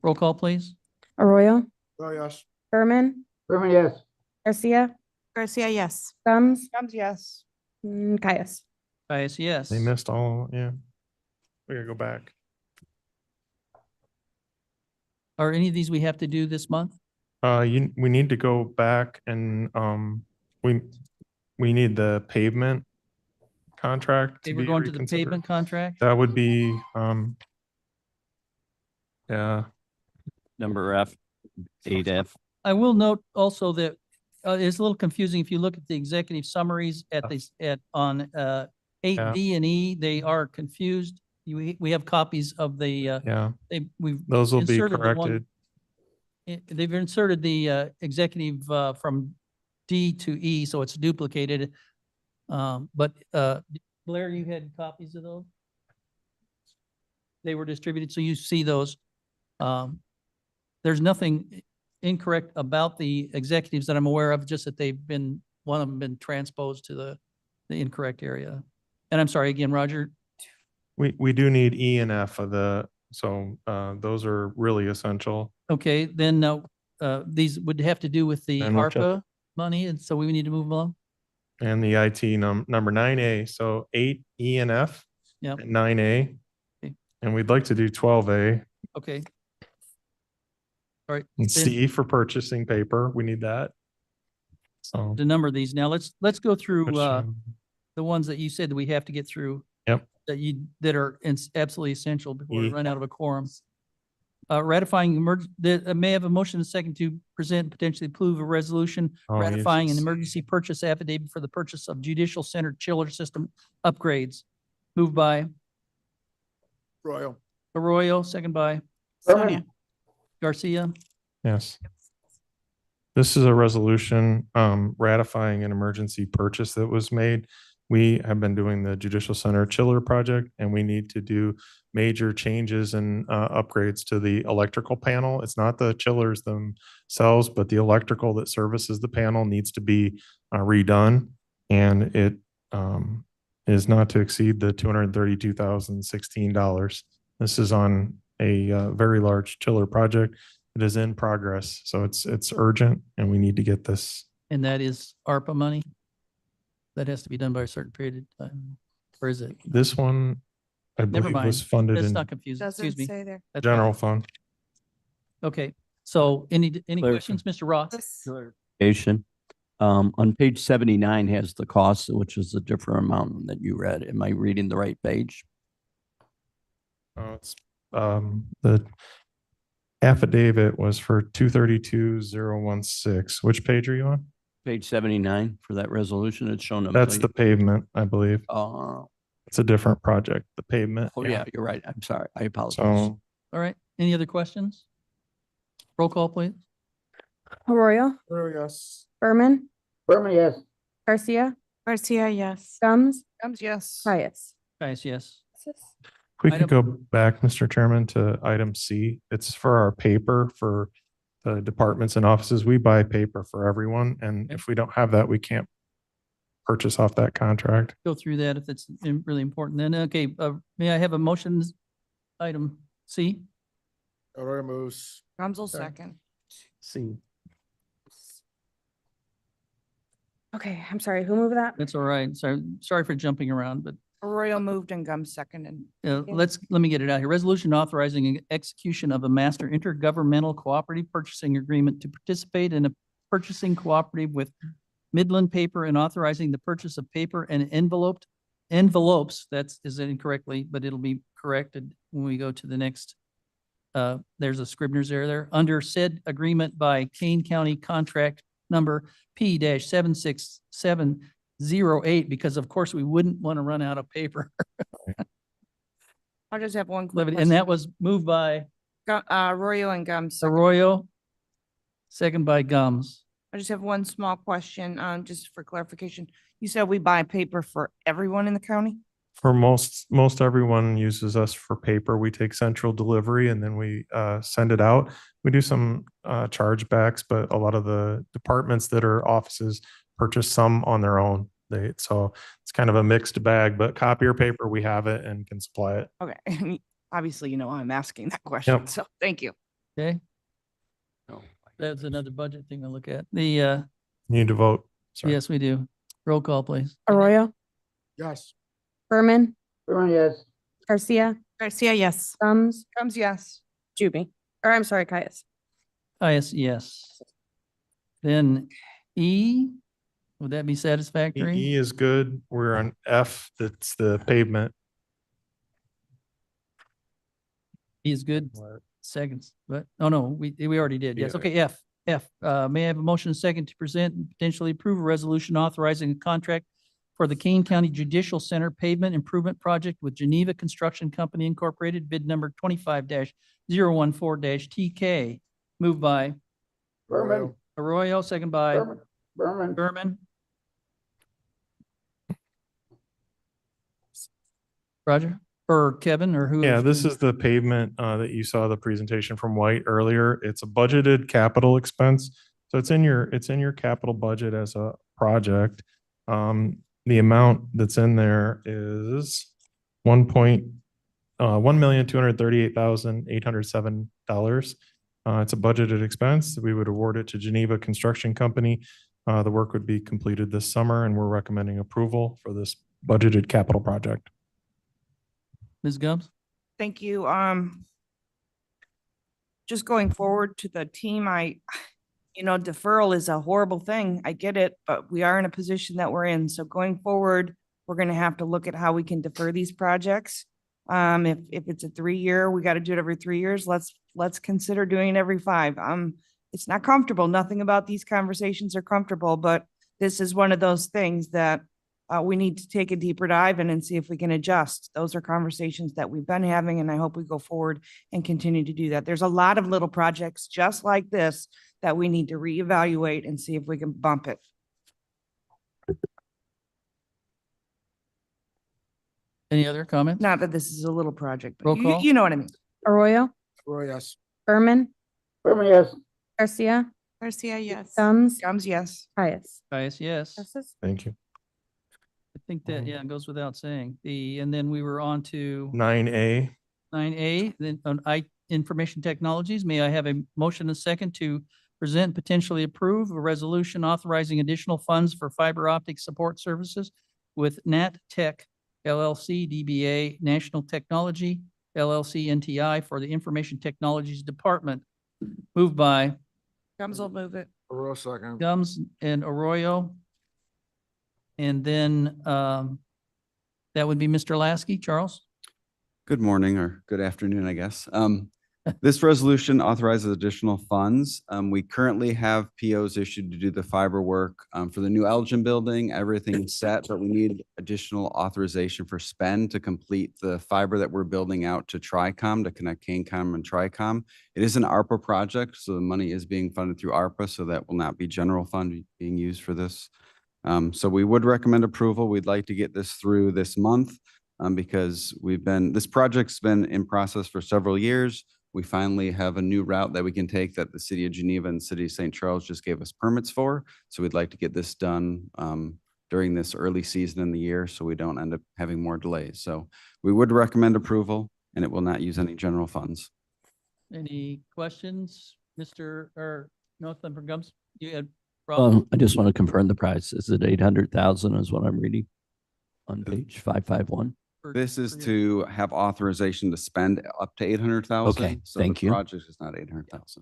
Roll call, please. Arroyo, Oh, yes. Berman, Berman, yes. Garcia, Garcia, yes. Gums, Gums, yes. Caius. Caius, yes. They missed all, yeah. We gotta go back. Are any of these we have to do this month? We need to go back and, we need the pavement contract. Okay, to we're be going to the reconsidered. pavement contract. That would be, yeah, Number F, 8F. I will note also that it's a little confusing if you look at the executive summaries on 8D and E, they are confused. We have copies of the, yeah, we've those will be inserted the one- corrected. they've inserted the executive from D to E, so it's duplicated. But Blair, you had copies of those? They were distributed, so you see those. There's nothing incorrect about the executives that I'm aware of, just that one of them been transposed to the incorrect area. And I'm sorry again, Roger. We do need E and F of so those are really essential. Okay, then these would have to do with the And we'll check. ARPA money, and so we need to move along. And the IT number 9A, so 8 E and F. Yep. And 9A. Okay. And we'd like to do 12A. Okay. All right. And then C for purchasing paper, we need that. So. The number of these. Now let's go through which, the ones that you said that we have to get through. Yep. That are absolutely essential before we E. run out of a quorum. Ratifying may I have a motion and a second to present potentially approve a resolution Oh, yes. ratifying an emergency purchase affidavit for the purchase of judicial center chiller system upgrades. Moved by Arroyo. Arroyo, second by Berman, Garcia. Yes. This is a resolution ratifying an emergency purchase that was made. We have been doing the Judicial Center chiller project, and we need to do major changes and upgrades to the electrical panel. It's not the chillers themselves, but the electrical that services the panel needs to be redone. And it is not to exceed the $232,016. This is on a very large chiller project. It is in progress, so it's urgent, and we need to get this. And that is ARPA money? That has to be done by a certain period of time, or is it? This one, I Never believe, mind. was funded That's in not confusing. Excuse me. Say there. That's fine. general fund. Okay, so any questions, Mr. Roth? Clarification. On page 79 has the cost, which is a different amount that you read. Am I reading the right page? It's the affidavit was for 232,016. Which page are you on? Page 79 for that resolution. It's shown. on That's page- the pavement, I believe. Oh, It's a different project, the pavement. yeah, you're right. I'm sorry. I apologize. So All right, any other questions? Roll call, please. Arroyo, Yes. Berman, Berman, yes. Garcia, Garcia, yes. Gums, Gums, yes. Caius. Guys, yes. if we Item- could go back, Mr. Chairman, to item C. It's for our paper for the departments and offices, we buy paper for everyone. And if we don't have that, we can't purchase off that contract. Go through that if it's really important. Then, okay, may I have a motion, item C? Arroyo moves. Gums will Sorry. second. See. Okay, I'm sorry, who moved that? That's all right. Sorry for jumping around, but Arroyo moved and Gums seconded. let me get it out here. Resolution authorizing execution of a master intergovernmental cooperative purchasing agreement to participate in a purchasing cooperative with Midland Paper and authorizing the purchase of paper and envelopes. Is it incorrectly, but it'll be corrected when we go to the next. There's a Scribner's error there. Under said agreement by Kane County contract number P-76708, because of course we wouldn't want to run out of paper. I'll just have one quick And question. that was moved by Arroyo and Gums. second. Arroyo, second by Gums. I just have one small question, just for clarification. You said we buy paper for everyone in the county? For most everyone uses us for paper. We take central delivery and then we send it out. We do some chargebacks, but a lot of the departments that are offices purchase some on their own. So it's kind of a mixed bag, but copier paper, we have it and can supply it. Okay, obviously, you know, I'm asking that question, Yep. so thank you. Okay. That's another budget thing to look at. The, Need to vote. Sorry. yes, we do. Roll call, please. Arroyo, Yes. Berman, Berman, yes. Garcia, Garcia, yes. Gums, Gums, yes. Juby, or I'm sorry, Caius. Yes. Then E, would that be satisfactory? E is good. We're on F. That's the pavement. E is good. Seconds, but, oh no, we already did. Yes, Yeah. okay, F. May I have a motion and second to present and potentially approve a resolution authorizing a contract for the Kane County Judicial Center Pavement Improvement Project with Geneva Construction Company Incorporated, bid number 25-014-TK. Moved by Berman, Arroyo, second by Berman. Berman. Roger, or Kevin, or who? Yeah, this is the pavement that you saw the presentation from White earlier. It's a budgeted capital expense. So it's in your capital budget as a project. The amount that's in there is $1,238,807. It's a budgeted expense. We would award it to Geneva Construction Company. The work would be completed this summer and we're recommending approval for this budgeted capital project. Ms. Gums? Thank you. Just going forward to the team, deferral is a horrible thing. I get it, but we are in a position that we're in. So going forward, we're going to have to look at how we can defer these projects. If it's a 3-year, we got to do it every 3 years. Let's consider doing it every 5. It's not comfortable. Nothing about these conversations are comfortable, but this is one of those things that we need to take a deeper dive in and see if we can adjust. Those are conversations that we've been having, and I hope we go forward and continue to do that. There's a lot of little projects just like this that we need to reevaluate and see if we can bump it. Any other comments? Not that this is a little project, Roll but call. you know what I mean. Arroyo, Arroyo, yes. Berman, Berman, yes. Garcia, Garcia, yes. Gums, Gums, yes. Caius. Yes. Passes. Thank you. I think that, yeah, it goes without saying. And then we were on to 9A. 9A, then on information technologies. May I have a motion and a second to present and potentially approve a resolution authorizing additional funds for fiber optic support services with Nat Tech LLC, DBA National Technology LLC, NTI for the Information Technologies Department. Moved by Gums will move it. Arroyo second. Gums and Arroyo. And then that would be Mr. Lasky. Charles? Good morning or good afternoon, I guess. This resolution authorizes additional funds. We currently have POs issued to do the fiber work for the new Elgin building. Everything's set, but we need additional authorization for spend to complete the fiber that we're building out to TRICOM, to connect KaneCom and TRICOM. It is an ARPA project, so the money is being funded through ARPA, so that will not be general fund being used for this. So we would recommend approval. We'd like to get this through this month because this project's been in process for several years. We finally have a new route that we can take that the city of Geneva and city of St. Charles just gave us permits for. So we'd like to get this done during this early season in the year so we don't end up having more delays. So we would recommend approval and it will not use any general funds. Any questions, Northland from Gums? You had, Rob? Well, I just want to confirm the price. Is it 800,000 is what I'm reading on page 551? This is to have authorization to spend up to 800,000. Okay, So thank the you. project is not 800,000.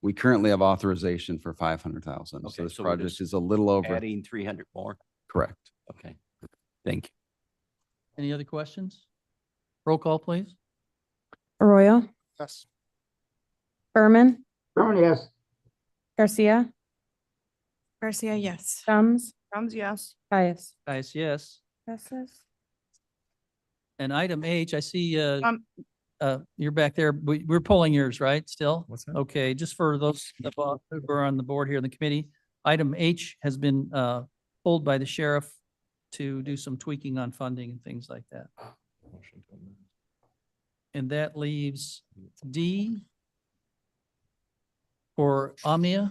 We currently have authorization for 500,000. Okay, So this so we're project just is a little over. Adding 300 more? Correct. Okay, thank you. Any other questions? Roll call, please. Arroyo, Yes. Berman, Berman, yes. Garcia, Garcia, yes. Gums, Gums, yes. Caius. Guys, yes. Passes. And item H, I see, Um, you're back there. We're pulling yours, right, still? What's that? Okay, just for those who are on the board here in the committee, item H has been pulled by the sheriff to do some tweaking on funding and things like that. And that leaves D for Omnia.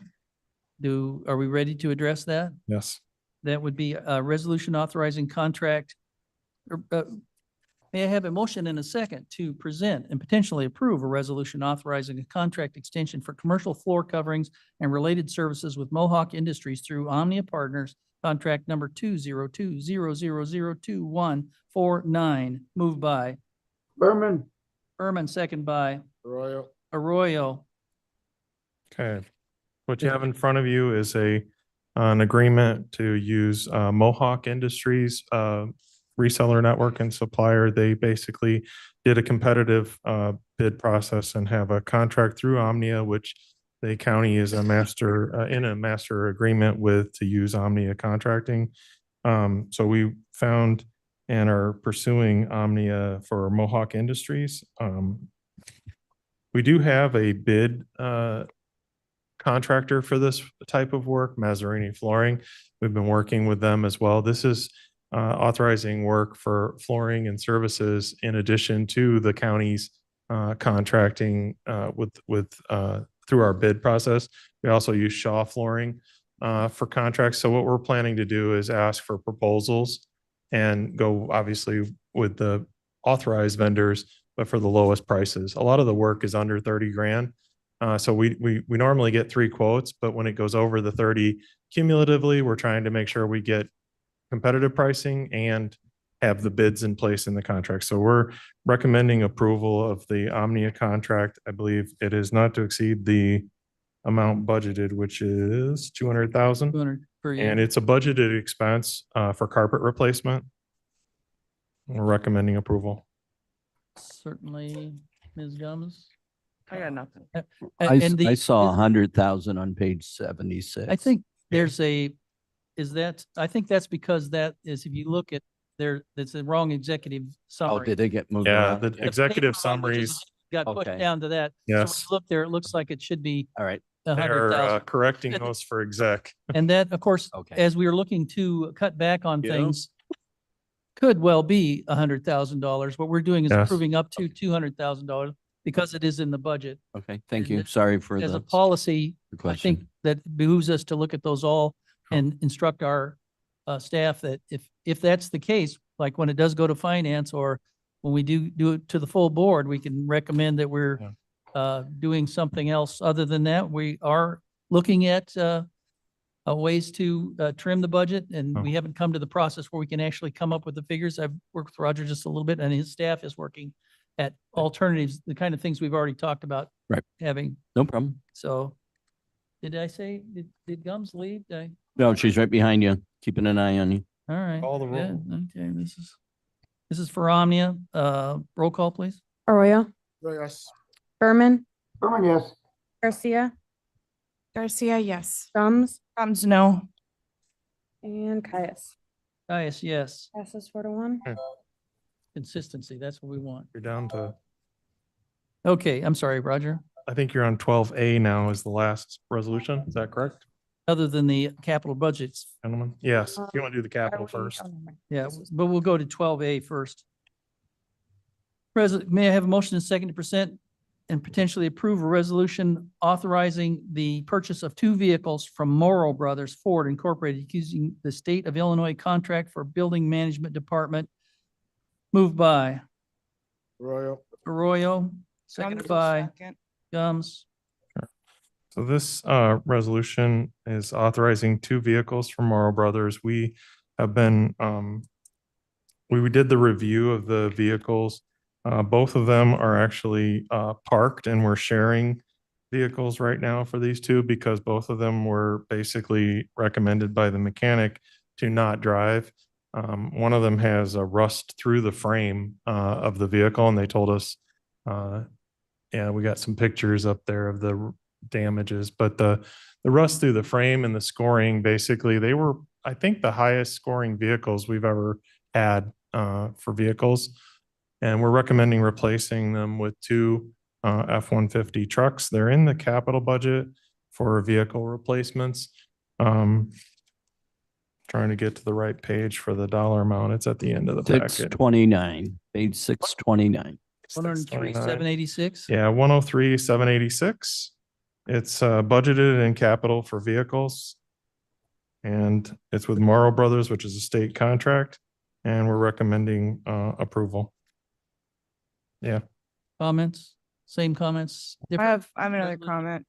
Are we ready to address that? Yes. That would be a resolution authorizing contract. May I have a motion and a second to present and potentially approve a resolution authorizing a contract extension for commercial floor coverings and related services with Mohawk Industries through Omnia Partners, contract number 20200022149, moved by Berman, Berman, second by Arroyo. Arroyo. Okay. What you have in front of you is an agreement to use Mohawk Industries reseller network and supplier. They basically did a competitive bid process and have a contract through Omnia, which the county is a master in a master agreement with to use Omnia contracting. So we found and are pursuing Omnia for Mohawk Industries. We do have a bid contractor for this type of work, Mazzarini Flooring. We've been working with them as well. This is authorizing work for flooring and services in addition to the county's contracting through our bid process. We also use Shaw Flooring for contracts. So what we're planning to do is ask for proposals and go obviously with the authorized vendors, but for the lowest prices. A lot of the work is under 30 grand. So we normally get 3 quotes, but when it goes over the 30 cumulatively, we're trying to make sure we get competitive pricing and have the bids in place in the contract. So we're recommending approval of the Omnia contract. I believe it is not to exceed the amount budgeted, which is 200,000. 200 per year. And it's a budgeted expense for carpet replacement. We're recommending approval. Certainly, Ms. Gums. I got nothing. I saw 100,000 on page 76. I think I think that's because that is, if you look at that's the wrong executive Oh, summary. did they get moved Yeah, around? the Okay. executive paper one, which is- summaries, Got pushed Okay. down to that. So when yes, you look there, it looks like it should be All right. 100,000. correcting those for exec. And that, of course, Okay. as we are looking to cut back on Yeah. things, could well be $100,000. What we're doing is Yes. approving up to $200,000 because it is in the budget. Okay, thank And you. Sorry for As a the policy, I question. think that behooves us to look at those all and instruct our staff that if that's the case, like when it does go to finance or when we do it to the full board, we can recommend that we're doing something else. Other than that, we are looking at ways to trim the budget, and Oh. we haven't come to the process where we can actually come up with the figures. I've worked with Roger just a little bit, and his staff is working at alternatives, the kind of things we've already talked about Right. having. No problem. So did I say, did Gums leave? Did I? No, she's right behind you, keeping an eye on you. All right. Call the good. roll. Okay, this is for Omnia. Roll call, please. Arroyo, Yes. Berman, Berman, yes. Garcia, Garcia, yes. Gums, Gums, no. and Caius. Yes. Passes 4-1. Consistency, that's what we want. You're down to, Okay, I'm sorry, Roger. I think you're on 12A now is the last resolution. Is that correct, Other than the capital budgets, gentlemen? Yes, you want to do the capital first. yeah, but we'll go to 12A first. President, may I have a motion and second to present and potentially approve a resolution authorizing the purchase of 2 vehicles from Morrow Brothers Ford Incorporated using the state of Illinois contract for building management department. Moved by Arroyo. Arroyo, seconded by Gums. So this resolution is authorizing 2 vehicles from Morrow Brothers. We have been, we did the review of the vehicles. Both of them are actually parked, and we're sharing vehicles right now for these 2 because both of them were basically recommended by the mechanic to not drive. One of them has a rust through the frame of the vehicle, and they told us, yeah, we got some pictures up there of the damages, but the rust through the frame and the scoring, basically, they were, I think, the highest scoring vehicles we've ever had for vehicles. And we're recommending replacing them with 2 F-150 trucks. They're in the capital budget for vehicle replacements. Trying to get to the right page for the dollar amount. It's at the end of the packet. 629, page 629. 103,786. Yeah, 103,786. It's budgeted in capital for vehicles. And it's with Morrow Brothers, which is a state contract, and we're recommending approval. Yeah. Comments? Same comments? I different? have another Resolution? comment.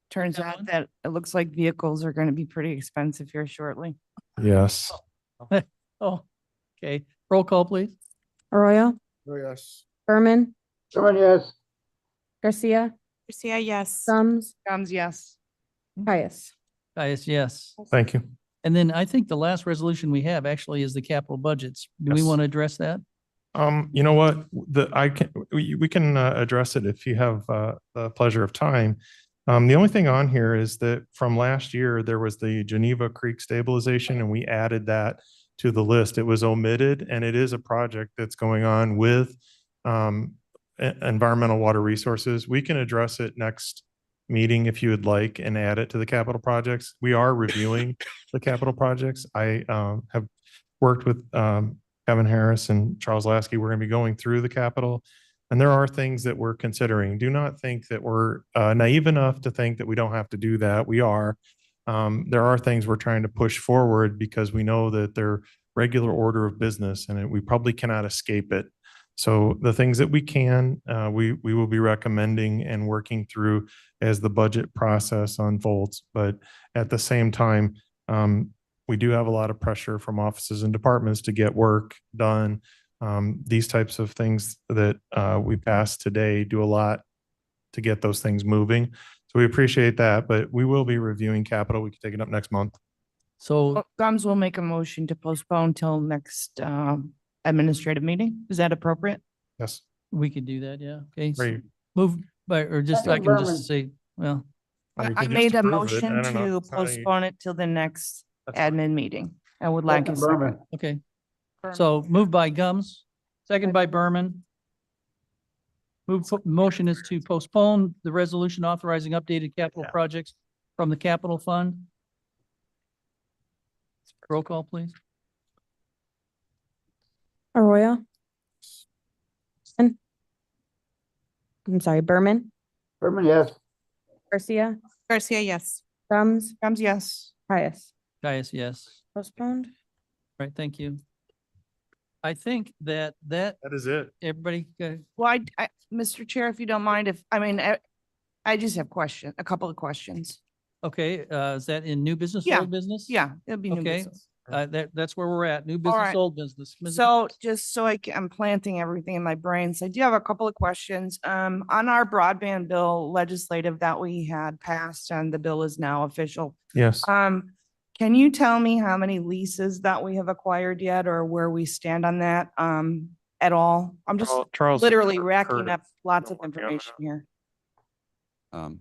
Turns got out one? that it looks like vehicles are going to be pretty expensive here shortly. Yes. Oh, okay. Roll call, please. Arroyo, Oh, yes. Berman, Berman, yes. Garcia, Garcia, yes. Gums, Gums, yes. Caius. Yes. Thank you. And then I think the last resolution we have actually is the capital budgets. Do we Yes. want to address that? You know what, we can address it if you have the pleasure of time. The only thing on here is that from last year, there was the Geneva Creek stabilization, and we added that to the list. It was omitted, and it is a project that's going on with environmental water resources. We can address it next meeting if you would like and add it to the capital projects. We are reviewing the capital projects. I have worked with Kevin Harris and Charles Lasky. We're going to be going through the capital, and there are things that we're considering. Do not think that we're naive enough to think that we don't have to do that. We are. There are things we're trying to push forward because we know that they're regular order of business, and we probably cannot escape it. So the things that we can, we will be recommending and working through as the budget process unfolds. But at the same time, we do have a lot of pressure from offices and departments to get work done. These types of things that we passed today do a lot to get those things moving. So we appreciate that, but we will be reviewing capital. We can take it up next month. So Gums will make a motion to postpone till next administrative meeting. Is that appropriate? Yes. we could do that, yeah. Okay. so Great. Move by, or just, I Second, can Berman. just say, well, Or you I can just made a approve it. I motion don't know. to It's not a- postpone it till the next That's fine. admin meeting. I would like a Second, Berman. second. okay. So moved by Gums, second by Berman. Motion is to postpone the resolution authorizing updated capital projects from the capital fund. Roll call, please. Arroyo. I'm sorry, Berman, Berman, yes. Garcia, Garcia, yes. Gums, Gums, yes. Caius. Gaius, yes. Postponed. Right, thank you. I think that That is it. everybody, Well, Mr. Chair, if you don't mind, I just have a couple of questions. okay, is that in new business, Yeah, old business? Yeah, it'll be new Okay. business. That's where we're at, new business, right. old business. Ms. So just so I'm planting everything in my brain. So I do have a couple of questions. On our broadband bill legislative that we had passed and the bill is now official. Yes. Can you tell me how many leases that we have acquired yet or where we stand on that at all? I'm just Charles. literally racking Curtis. up lots of Don't work on information that. here.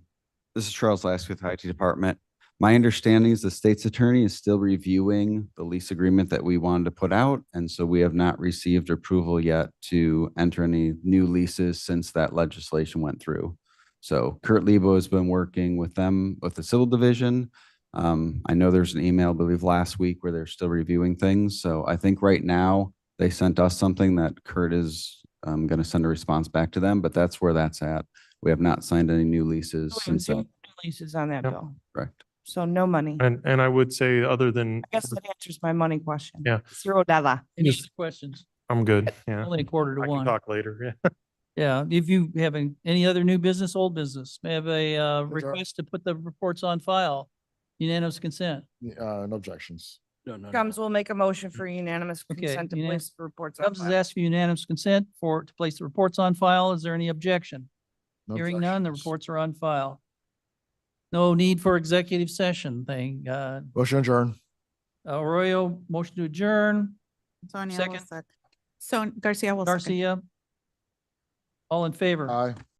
This is Charles Lasky with the IT department. My understanding is the state's attorney is still reviewing the lease agreement that we wanted to put out. And so we have not received approval yet to enter any new leases since that legislation went through. So Kurt Lebo has been working with them, with the civil division. I know there's an email, I believe last week, where they're still reviewing things. So I think right now they sent us something that Kurt is going to send a response back to them, but that's where that's at. We have not signed any new leases Oh, and since then. two leases on that Yep. bill. Correct. So no money. And I would say other than, I guess that answers my money question. Yeah. $0. Any Just- other questions? I'm good. Yeah. Only a quarter to I can one. talk later. Yeah. Yeah, if you have any other new business, old business, may I have a request to put the reports on file. Unanimous consent. No objections. Gums will make a motion for unanimous Okay, consent to unanimous- place the reports on Tubbs has file. asked for unanimous consent to place the reports on file. Is there any objection? No Hearing none, the objections. reports are on file. No need for executive session, thank God. Motion adjourn. Arroyo, motion to adjourn. Sonia Second. So Garcia will second. Garcia. All in favor? Aye.